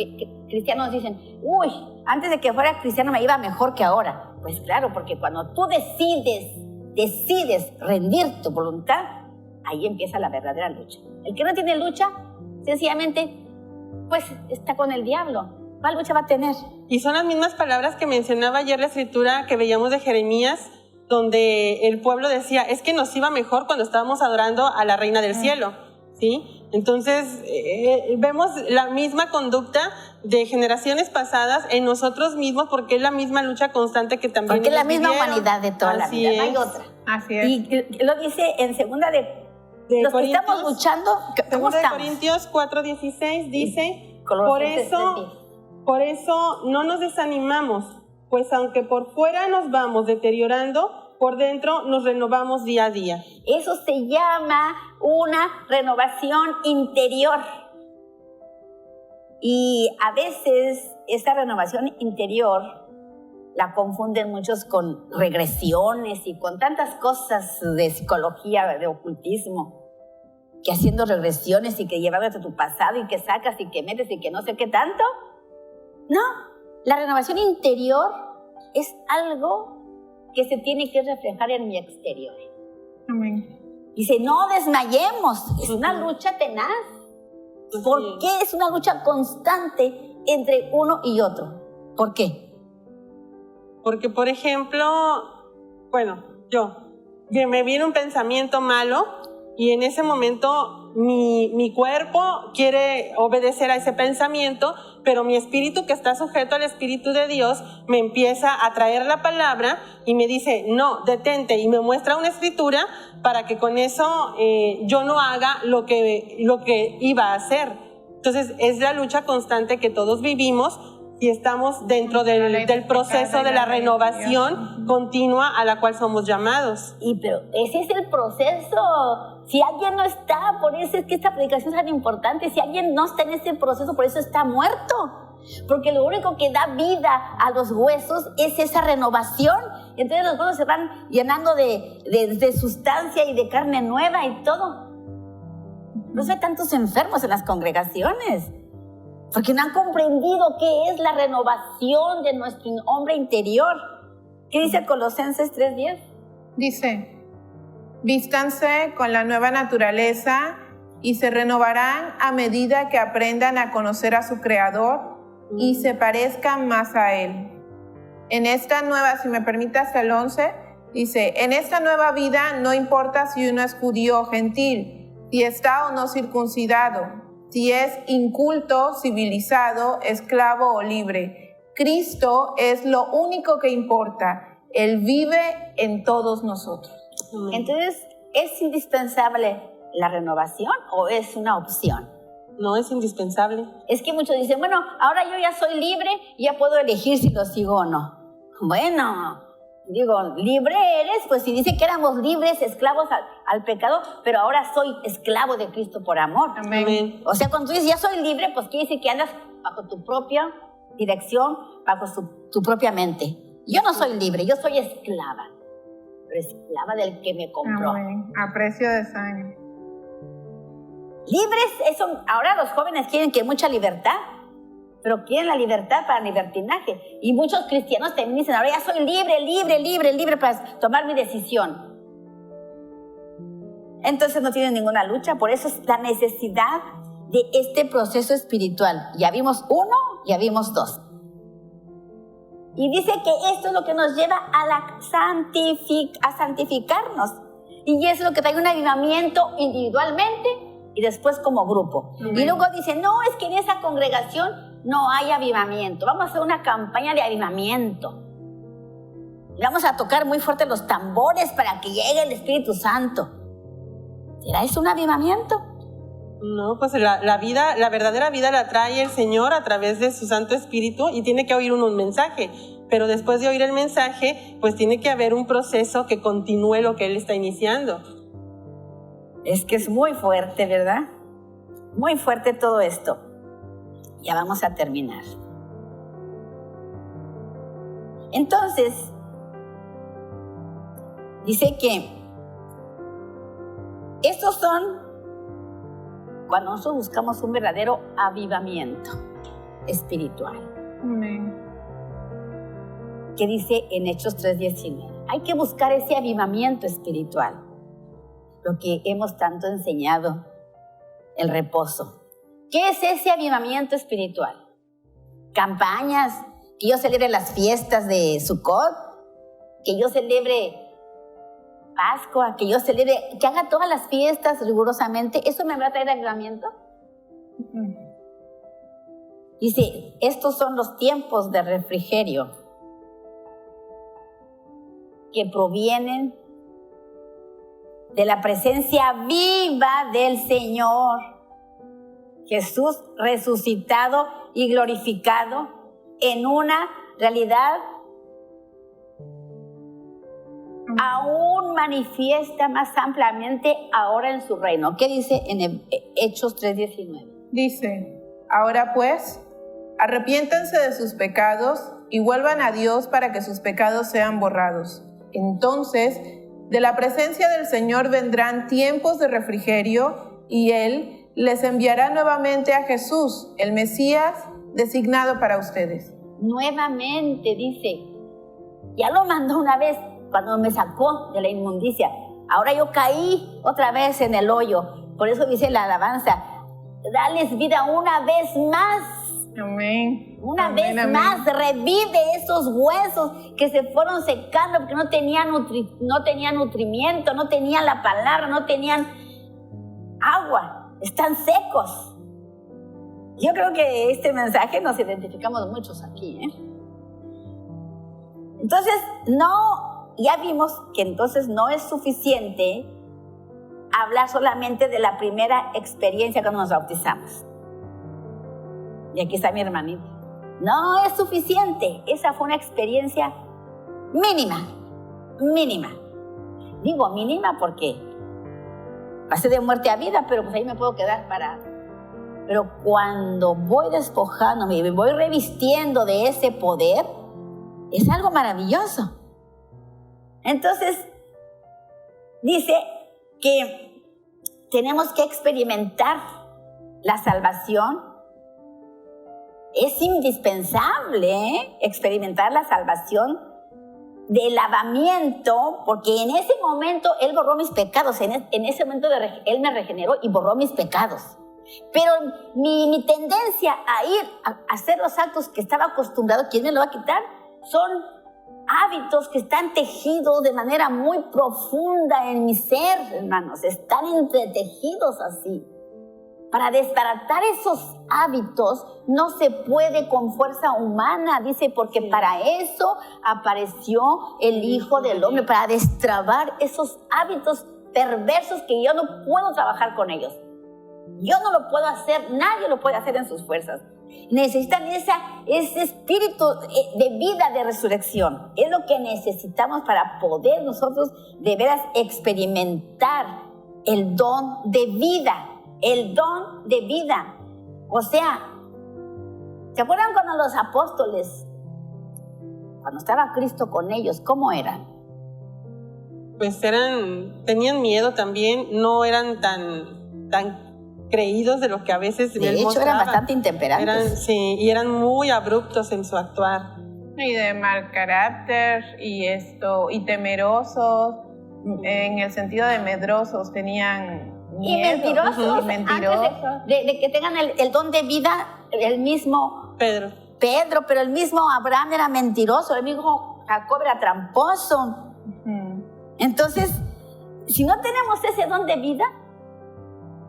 cristianos dicen, uy, antes de que fuera cristiano me iba mejor que ahora. Pues claro, porque cuando tú decides rendir tu voluntad, ahí empieza la verdadera lucha. El que no tiene lucha, sencillamente, pues está con el diablo. ¿Cuál lucha va a tener? Y son las mismas palabras que mencionaba ayer la Escritura que veíamos de Jeremías, donde el pueblo decía, es que nos iba mejor cuando estábamos adorando a la Reina del Cielo, ¿sí? Entonces, vemos la misma conducta de generaciones pasadas en nosotros mismos, porque es la misma lucha constante que también porque es la misma vivieron. humanidad de toda la Así vida, no hay es. otra. Así es. Y lo dice en segunda de los que estamos luchando, ¿cómo Segunda de estamos? Corintios 4:16 dice, Colosenses 3:10. por eso no nos desanimamos, pues aunque por fuera nos vamos deteriorando, por dentro nos renovamos día a día. Eso se llama una renovación interior. Y a veces esta renovación interior la confunden muchos con regresiones y con tantas cosas de psicología, de ocultismo, que haciendo regresiones y que llevándote a tu pasado y que sacas y que metes y que no sé qué tanto. No, la renovación interior es algo que se tiene que reflejar en mi exterior. Amén. Dice, no desmayemos, es una lucha tenaz. ¿Por qué es una lucha constante entre uno y otro? ¿Por qué? Porque, por ejemplo, bueno, me viene un pensamiento malo y en ese momento mi cuerpo quiere obedecer a ese pensamiento, pero mi espíritu, que está sujeto al Espíritu de Dios, me empieza a traer la palabra y me dice, no, detente, y me muestra una escritura para que con eso yo no haga lo que iba a hacer. Entonces es la lucha constante que todos vivimos y estamos dentro del proceso de la renovación continua a la cual somos llamados. Pero ese es el proceso. Si alguien no está, por eso es que esta predicación es tan importante. Si alguien no está en ese proceso, por eso está muerto. Porque lo único que da vida a los huesos es esa renovación. Entonces los huesos se van llenando de sustancia y de carne nueva y todo. Por eso hay tantos enfermos en las congregaciones. Porque no han comprendido qué es la renovación de nuestro hombre interior. ¿Qué dice Colosenses 3:10? Dice, vístanse con la nueva naturaleza y se renovarán a medida que aprendan a conocer a su Creador y se parezcan más a Él. En esta nueva, si me permite hasta el 11, dice, en esta nueva vida no importa si uno es judío o gentil, si está o no circuncidado, si es inculto, civilizado, esclavo o libre. Cristo es lo único que importa. Él vive en todos nosotros. Entonces, ¿es indispensable la renovación o es una opción? No, es indispensable. Es que muchos dicen, bueno, ahora yo ya soy libre y ya puedo elegir si lo sigo o no. Bueno, digo, libre eres, pues si dice que éramos libres, esclavos al pecado, pero ahora soy esclavo de Cristo por amor. Amén. O sea, cuando tú dices, ya soy libre, pues quiere decir que andas bajo tu propia dirección, bajo tu propia mente. Yo no soy libre, yo soy esclava, pero esclava del que me compró. Amén. A precio de sangre. Libres, eso, ahora los jóvenes quieren que mucha libertad, pero quieren la libertad para libertinaje. Y muchos cristianos también dicen, ahora ya soy libre para tomar mi decisión. entonces no tienen ninguna lucha. Por eso es la necesidad de este proceso espiritual. Ya vimos 1, ya vimos 2. Y dice que esto es lo que nos lleva a santificarnos. Y es lo que trae un avivamiento individualmente y después como grupo. Y luego dice, no, es que en esa congregación no hay avivamiento. Vamos a hacer una campaña de avivamiento. Vamos a tocar muy fuerte los tambores para que llegue el Espíritu Santo. ¿Será eso un avivamiento? No, pues la verdadera vida la trae el Señor a través de su Santo Espíritu y tiene que oír uno un mensaje. Pero después de oír el mensaje, pues tiene que haber un proceso que continúe lo que Él está iniciando. Es que es muy fuerte, ¿verdad? Muy fuerte todo esto. Ya vamos a terminar. Entonces, dice que estos son cuando nosotros buscamos un verdadero avivamiento espiritual. Amén. Que dice en Hechos 3:19. Hay que buscar ese avivamiento espiritual. Lo que hemos tanto enseñado, el reposo. ¿Qué es ese avivamiento espiritual? Campañas, que yo celebre las fiestas de Sukkot, que yo celebre Pascua, que yo celebre, que haga todas las fiestas rigurosamente. ¿Eso me va a traer avivamiento? Dice, estos son los tiempos de refrigerio que provienen de la presencia viva del Señor Jesús resucitado y glorificado en una realidad aún manifiesta más ampliamente ahora en su reino. ¿Qué dice en Hechos 3:19? Dice, ahora pues, arrepiéntanse de sus pecados y vuelvan a Dios para que sus pecados sean borrados. Entonces, de la presencia del Señor vendrán tiempos de refrigerio y Él les enviará nuevamente a Jesús, el Mesías designado para ustedes. Nuevamente, dice, ya lo mandó una vez cuando me sacó de la inmundicia. Ahora yo caí otra vez en el hoyo. Por eso dice la alabanza, dales vida una vez más. Amén. Una vez más, revive esos huesos que se fueron secando porque no tenían nutrimiento, no tenían la palabra, no tenían agua, están secos. Yo creo que este mensaje nos identificamos muchos aquí, ¿eh? Entonces, ya vimos que entonces no es suficiente hablar solamente de la primera experiencia cuando nos bautizamos. Y aquí está mi hermanito. No es suficiente. Esa fue una experiencia mínima. Digo mínima porque pasé de muerte a vida, pero pues ahí me puedo quedar parada. Pero cuando voy despojándome y me voy revistiendo de ese poder, es algo maravilloso. Entonces, dice que tenemos que experimentar la salvación. Es indispensable experimentar la salvación del lavamiento, porque en ese momento Él borró mis pecados, en ese momento Él me regeneró y borró mis pecados. Pero mi tendencia a ir a hacer los actos que estaba acostumbrado, ¿quién me lo va a quitar? Son hábitos que están tejidos de manera muy profunda en mi ser, hermanos, están entretejidos así. Para desbaratar esos hábitos no se puede con fuerza humana, dice, porque para eso apareció el Hijo del Hombre, para destrabar esos hábitos perversos que yo no puedo trabajar con ellos. Yo no lo puedo hacer, nadie lo puede hacer en sus fuerzas. Necesitan ese espíritu de vida, de resurrección. Es lo que necesitamos para poder nosotros de veras experimentar el don de vida. El don de vida. O sea, ¿se acuerdan cuando los apóstoles, cuando estaba Cristo con ellos, cómo eran? Pues tenían miedo también, no eran tan creídos de lo que a veces de hecho mostraban. Eran bastante intemperantes. Y eran muy abruptos en su actuar. Y de mal carácter y temerosos. en el sentido de medrosos, tenían Y miedo. mentirosos. Y mentirosos. Antes de que tengan el don de vida, el mismo Pedro. Pedro, pero el mismo Abraham era mentiroso, el mismo Jacob era tramposo. Entonces, si no tenemos ese don de vida,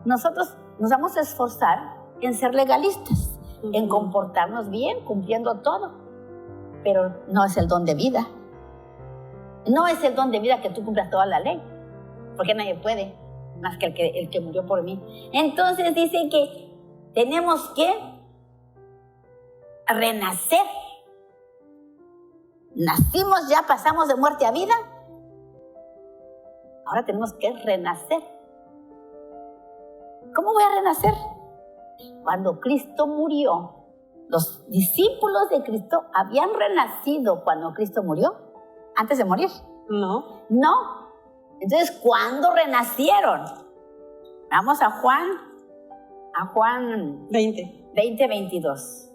nosotros nos vamos a esforzar en ser legalistas, en comportarnos bien, cumpliendo todo. Pero no es el don de vida. No es el don de vida que tú cumplas toda la ley, porque nadie puede, más que el que murió por mí. Entonces dice que tenemos que renacer. Nacimos ya, pasamos de muerte a vida. Ahora tenemos que renacer. ¿Cómo voy a renacer? Cuando Cristo murió, los discípulos de Cristo habían renacido cuando Cristo murió, antes de morir. No. No. Entonces, ¿cuándo renacieron? Vamos a Juan 20:22.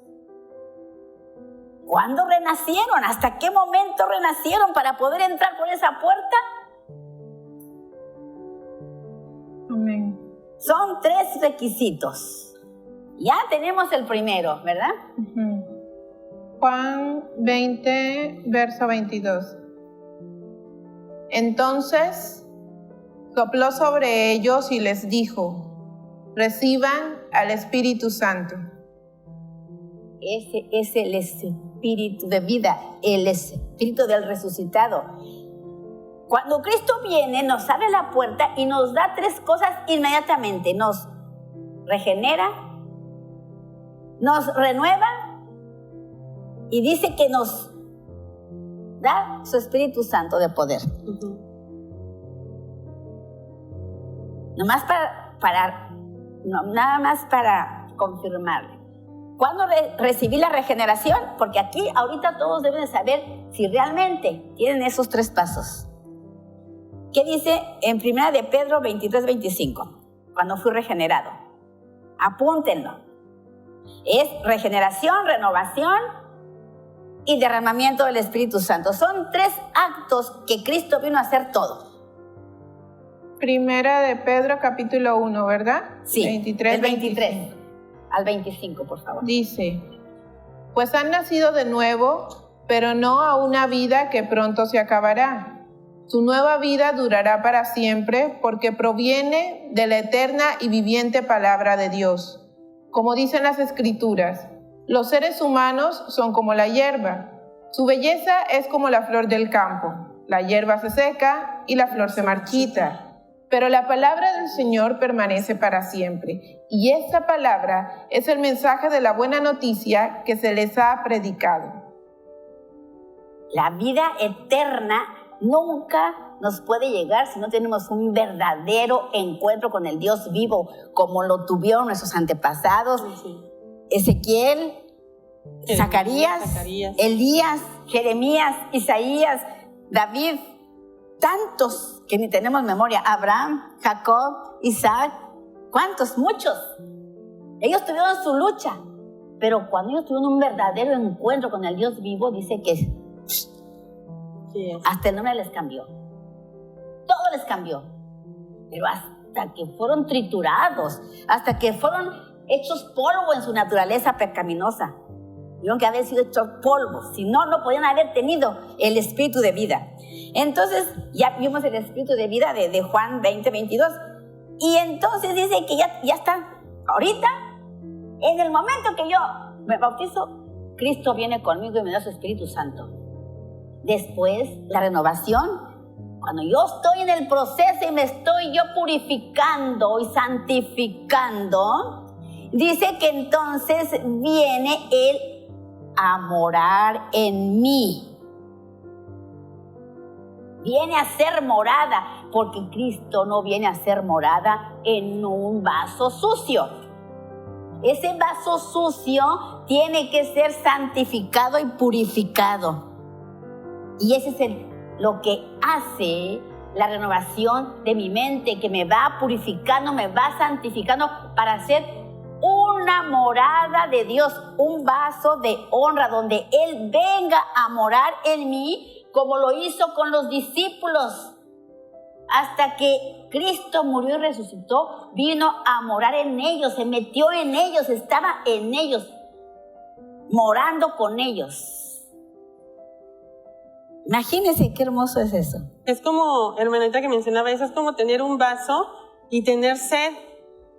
¿Cuándo renacieron? ¿Hasta qué momento renacieron para poder entrar por esa puerta? Amén. Son 3 requisitos. Ya tenemos el primero, ¿verdad? Juan 20, verso 22. Entonces sopló sobre ellos y les dijo: reciban al Espíritu Santo. Ese es el espíritu de vida, el espíritu del resucitado. Cuando Cristo viene, nos abre la puerta y nos da 3 cosas inmediatamente. Nos regenera, nos renueva y dice que nos da su Espíritu Santo de poder. Nada más para confirmarle. ¿Cuándo recibí la regeneración? Porque aquí ahorita todos deben de saber si realmente tienen esos 3 pasos. ¿Qué dice en 1 de Pedro 23:25? Cuando fui regenerado. Apúntenlo. Es regeneración, renovación y derramamiento del Espíritu Santo. Son 3 actos que Cristo vino a hacer todo. Primera de Pedro, capítulo 1, ¿verdad? Sí, 23, el 23 al 25, por favor. Dice: pues han nacido de nuevo, pero no a una vida que pronto se acabará. Su nueva vida durará para siempre porque proviene de la eterna y viviente palabra de Dios. Como dicen las Escrituras, los seres humanos son como la hierba. Su belleza es como la flor del campo. La hierba se seca y la flor se marchita. Pero la palabra del Señor permanece para siempre. Y esta palabra es el mensaje de la buena noticia que se les ha predicado. La vida eterna nunca nos puede llegar si no tenemos un verdadero encuentro con el Dios vivo, como lo tuvieron nuestros antepasados, Ezequiel, Zacarías, Elías, Jeremías, Isaías, David, tantos que ni tenemos memoria, Abraham, Jacob, Isaac, ¿cuántos? Muchos. Ellos tuvieron su lucha, pero cuando ellos tuvieron un verdadero encuentro con el Dios vivo, dice que hasta el nombre les cambió. Todo les cambió. Pero hasta que fueron triturados, hasta que fueron hechos polvo en su naturaleza pecaminosa. Tuvieron que haber sido hechos polvo. Si no, no podían haber tenido el espíritu de vida. Entonces, ya vimos el espíritu de vida de Juan 20:22. Y entonces dice que ya están. Ahorita, en el momento que yo me bautizo, Cristo viene conmigo y me da su Espíritu Santo. Después, la renovación, cuando yo estoy en el proceso y me estoy yo purificando y santificando, dice que entonces viene Él a morar en mí. Viene a ser morada, porque Cristo no viene a ser morada en un vaso sucio. Ese vaso sucio tiene que ser santificado y purificado. Y ese es lo que hace la renovación de mi mente, que me va purificando, me va santificando para ser una morada de Dios, un vaso de honra donde Él venga a morar en mí, como lo hizo con los discípulos. hasta que Cristo murió y resucitó, vino a morar en ellos, se metió en ellos, estaba en ellos, morando con ellos. Imagínense qué hermoso es eso. Es como, hermanita que mencionaba eso, es como tener un vaso y tener sed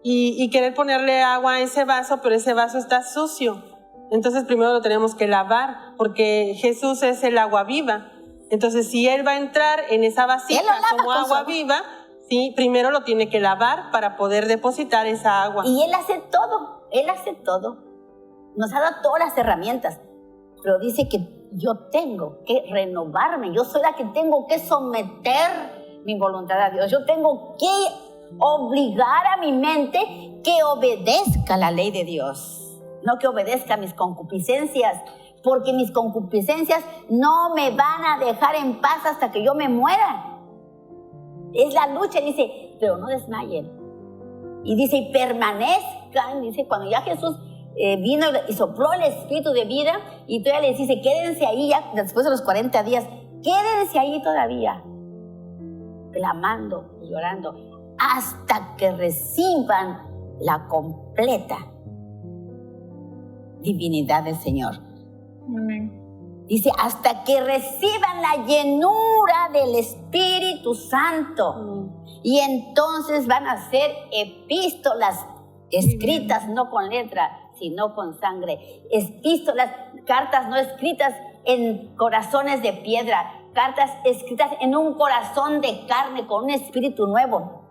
y querer ponerle agua a ese vaso, pero ese vaso está sucio. Entonces primero lo tenemos que lavar, porque Jesús es el agua viva. Entonces si Él va a entrar en esa vasija como agua viva, sí, primero lo tiene que lavar para poder depositar esa agua. Y Él hace todo. Nos ha dado todas las herramientas, pero dice que yo tengo que renovarme, yo soy la que tengo que someter mi voluntad a Dios, yo tengo que obligar a mi mente que obedezca la ley de Dios, no que obedezca a mis concupiscencias, porque mis concupiscencias no me van a dejar en paz hasta que yo me muera. Es la lucha, dice, pero no desmayen. Y dice, y permanezcan, dice, cuando ya Jesús vino y sopló el espíritu de vida, y todavía les dice, quédense ahí ya, después de los 40 días, quédense ahí todavía, clamando y llorando, hasta que reciban la completa divinidad del Señor. Amén. Dice, hasta que reciban la llenura del Espíritu Santo. Y entonces van a ser epístolas escritas, no con letra, sino con sangre. Epístolas, cartas no escritas en corazones de piedra, cartas escritas en un corazón de carne, con un espíritu nuevo.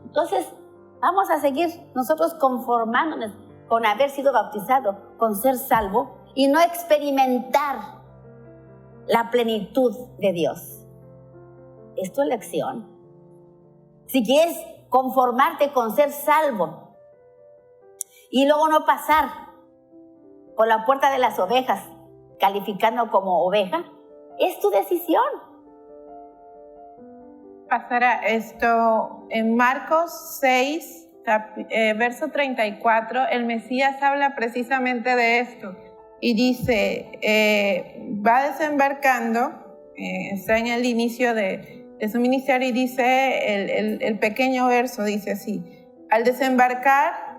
Entonces, vamos a seguir nosotros conformándonos con haber sido bautizado, con ser salvo, y no experimentar la plenitud de Dios. Es tu elección. Si quieres conformarte con ser salvo y luego no pasar por la puerta de las ovejas, calificando como oveja, es tu decisión. Pastora, esto en Marcos 6, verso 34, el Mesías habla precisamente de esto. Y dice, va desembarcando, está en el inicio de su ministerio, y dice, el pequeño verso dice así: al desembarcar,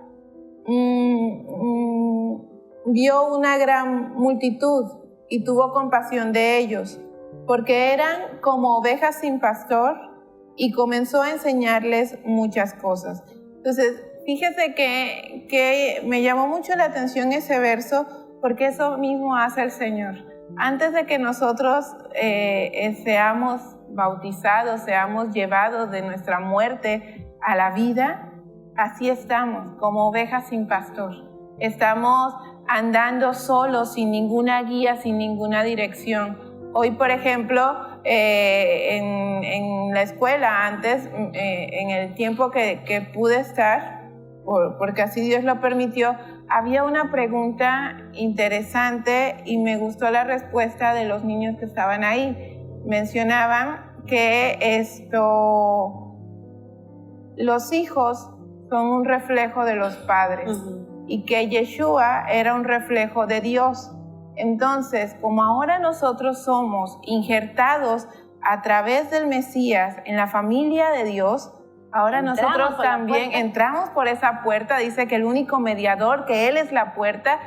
vio una gran multitud y tuvo compasión de ellos, porque eran como ovejas sin pastor, y comenzó a enseñarles muchas cosas. Entonces, fíjese que me llamó mucho la atención ese verso, porque eso mismo hace el Señor. Antes de que nosotros seamos bautizados, seamos llevados de nuestra muerte a la vida, así estamos, como ovejas sin pastor. Estamos andando solos, sin ninguna guía, sin ninguna dirección. Hoy, por ejemplo, en la escuela, antes, en el tiempo que pude estar, porque así Dios lo permitió, había una pregunta interesante y me gustó la respuesta de los niños que estaban ahí. Mencionaban que los hijos son un reflejo de los padres, y que Yeshua era un reflejo de Dios. Entonces, como ahora nosotros somos injertados a través del Mesías en la familia de Dios, ahora nosotros también entramos por esa puerta. Dice que el único mediador, que Él es la puerta.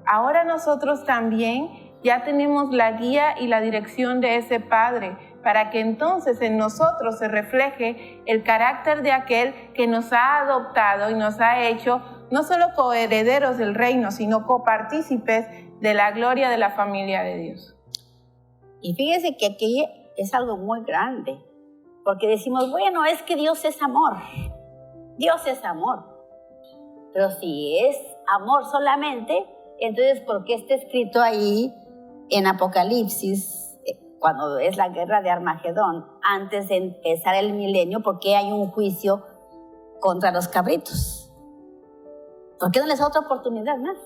Ahora nosotros también ya tenemos la guía y la dirección de ese Padre, para que entonces en nosotros se refleje el carácter de aquel que nos ha adoptado y nos ha hecho no solo coherederos del reino, sino copartícipes de la gloria de la familia de Dios. Y fíjese que aquí es algo muy grande, porque decimos, bueno, es que Dios es amor. Dios es amor. Pero si es amor solamente, entonces ¿por qué está escrito ahí en Apocalipsis, cuando es la guerra de Armagedón, antes de empezar el milenio, por qué hay un juicio contra los cabritos? ¿Por qué no les da otra oportunidad más?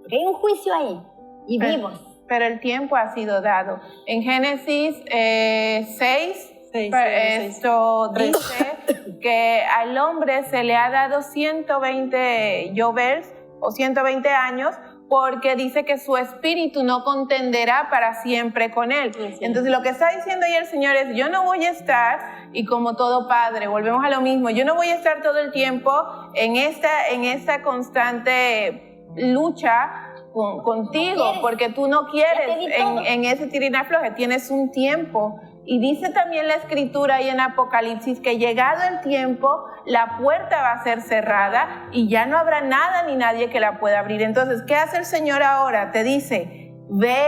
Porque hay un juicio ahí y vivos. Pero el tiempo ha sido dado. En Génesis 6, esto dice que al hombre se le ha dado 120 yovels o 120 años porque dice que su espíritu no contenderá para siempre con él. Sí. Entonces lo que está diciendo ahí el Señor es, yo no voy a estar, y como todo padre, volvemos a lo mismo, yo no voy a estar todo el tiempo en esta constante lucha contigo, porque tú no quieres en ese tirinafloje, tienes un tiempo. Y dice también la escritura ahí en Apocalipsis que llegado el tiempo, la puerta va a ser cerrada y ya no habrá nada ni nadie que la pueda abrir. Entonces, ¿qué hace el Señor ahora? Te dice, ve,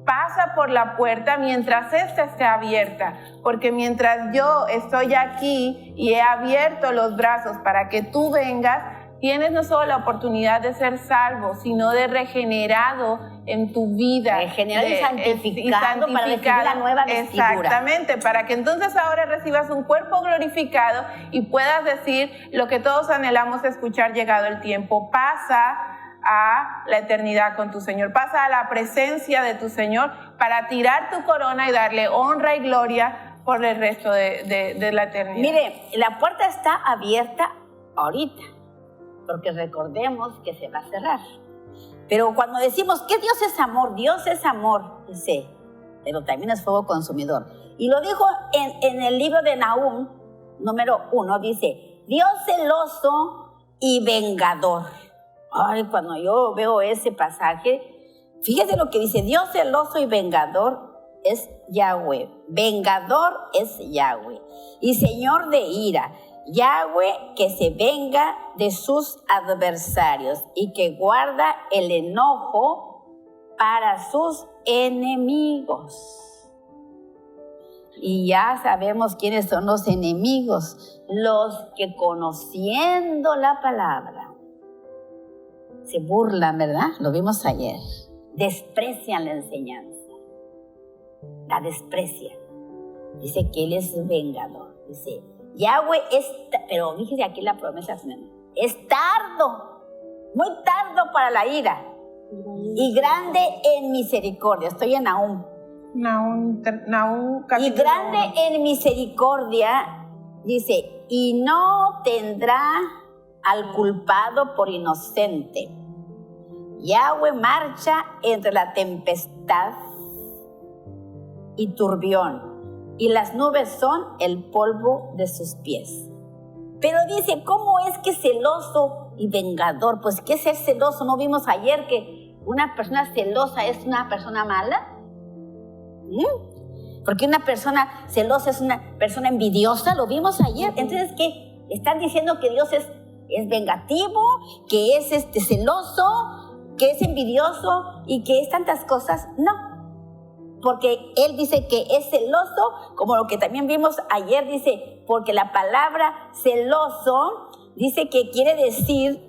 pasa por la puerta mientras esta esté abierta, porque mientras yo estoy aquí y he abierto los brazos para que tú vengas, tienes no solo la oportunidad de ser salvo, sino de regenerado en tu vida. Regenerado y santificado para recibir la nueva vestidura. Exactamente, para que entonces ahora recibas un cuerpo glorificado y puedas decir lo que todos anhelamos escuchar llegado el tiempo. Pasa a la eternidad con tu Señor, pasa a la presencia de tu Señor para tirar tu corona y darle honra y gloria por el resto de la eternidad. Mire, la puerta está abierta ahorita, porque recordemos que se va a cerrar. Pero cuando decimos que Dios es amor, dice, pero también es fuego consumidor. Y lo dijo en el libro de Nahum, número 1, dice, Dios celoso y vengador. Ay, cuando yo veo ese pasaje, fíjese lo que dice, Dios celoso y vengador es Yahweh, vengador es Yahweh, y Señor de ira, Yahweh que se venga de sus adversarios y que guarda el enojo para sus enemigos. Y ya sabemos quiénes son los enemigos, los que conociendo la palabra se burlan, ¿verdad? Lo vimos ayer. Desprecian la enseñanza, la desprecian. Dice que Él es vengador, dice Yahweh pero fíjese aquí la promesa, es tardo, muy tardo para la ira y grande en misericordia. Estoy en Nahum. Nahum Y grande en misericordia, dice, y no tendrá al culpado por inocente. Yahweh marcha entre la tempestad y turbión, y las nubes son el polvo de sus pies. Pero dice, ¿cómo es que celoso y vengador? Pues, ¿qué es ser celoso? ¿No vimos ayer que una persona celosa es una persona mala? Porque una persona celosa es una persona envidiosa, lo vimos ayer. Entonces, ¿qué? Están diciendo que Dios es vengativo, que es celoso, que es envidioso y que es tantas cosas. No. Porque Él dice que es celoso, como lo que también vimos ayer, dice, porque la palabra celoso dice que quiere decir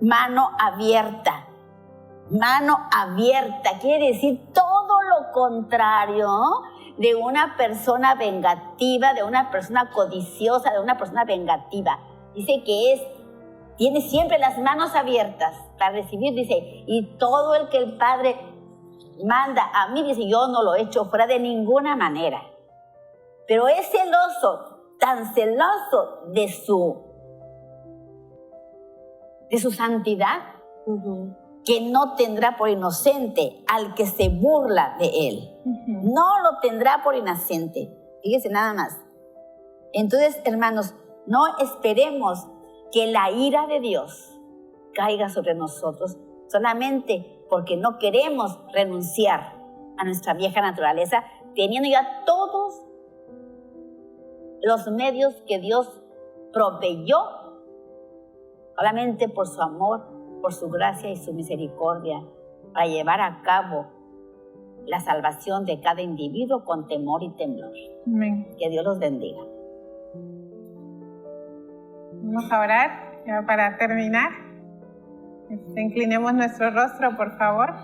mano abierta. Mano abierta quiere decir todo lo contrario de una persona vengativa, de una persona codiciosa, de una persona vengativa. Dice que tiene siempre las manos abiertas para recibir, dice, y todo el que el Padre manda a mí, dice, yo no lo he hecho fuera de ninguna manera. Pero es celoso, tan celoso de su santidad, que no tendrá por inocente al que se burla de él. No lo tendrá por inocente. Fíjese nada más. Entonces, hermanos, no esperemos que la ira de Dios caiga sobre nosotros solamente porque no queremos renunciar a nuestra vieja naturaleza, teniendo ya todos los medios que Dios proveyó solamente por su amor, por su gracia y su misericordia, para llevar a cabo la salvación de cada individuo con temor y temblor. Amén. Que Dios los bendiga. Vamos a orar ya para terminar. Inclinemos nuestro rostro, por favor.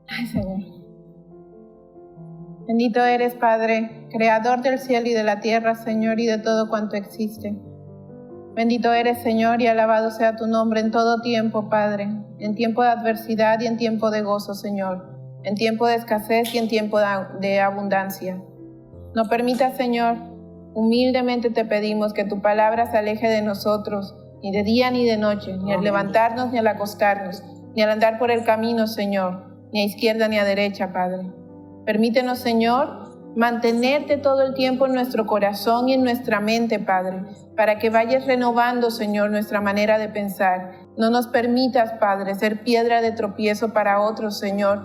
Ay, Señor. Bendito eres, Padre, creador del cielo y de la tierra, Señor, y de todo cuanto existe. Bendito eres, Señor, y alabado sea tu nombre en todo tiempo, Padre, en tiempo de adversidad y en tiempo de gozo, Señor, en tiempo de escasez y en tiempo de abundancia. No permitas, Señor, humildemente te pedimos que tu palabra se aleje de nosotros ni de día ni de noche, ni al levantarnos ni al acostarnos, ni al andar por el camino, Señor, ni a izquierda ni a derecha, Padre. Permítenos, Señor, mantenerte todo el tiempo en nuestro corazón y en nuestra mente, Padre, para que vayas renovando, Señor, nuestra manera de pensar. No nos permitas, Padre, ser piedra de tropiezo para otros, Señor,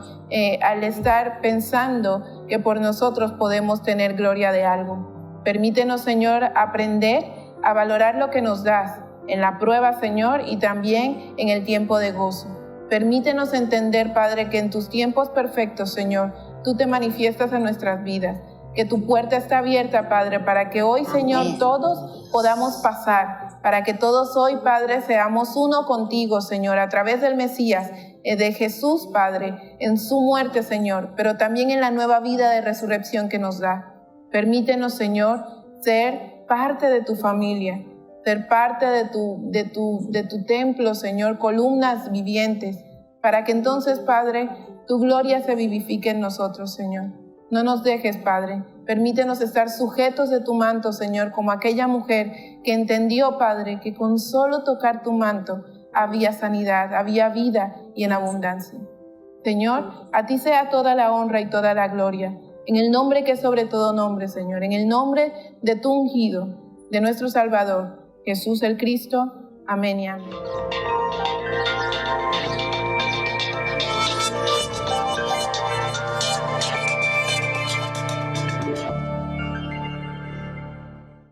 al estar pensando que por nosotros podemos tener gloria de algo. Permítenos, Señor, aprender a valorar lo que nos das en la prueba, Señor, y también en el tiempo de gozo. Permítenos entender, Padre, que en tus tiempos perfectos, Señor, tú te manifiestas en nuestras vidas, que tu puerta está abierta, Padre, para que hoy, Señor, todos podamos pasar, para que todos hoy, Padre, seamos uno contigo, Señor, a través del Mesías, de Jesús, Padre, en su muerte, Señor, pero también en la nueva vida de resurrección que nos da. Permítenos, Señor, ser parte de tu familia, ser parte de tu templo, Señor, columnas vivientes, para que entonces, Padre, tu gloria se vivifique en nosotros, Señor. No nos dejes, Padre. Permítenos estar sujetos de tu manto, Señor, como aquella mujer que entendió, Padre, que con solo tocar tu manto había sanidad, había vida y en abundancia. Señor, a ti sea toda la honra y toda la gloria, en el nombre que es sobre todo nombre, Señor, en el nombre de tu ungido, de nuestro Salvador, Jesús el Cristo. Amén y amén.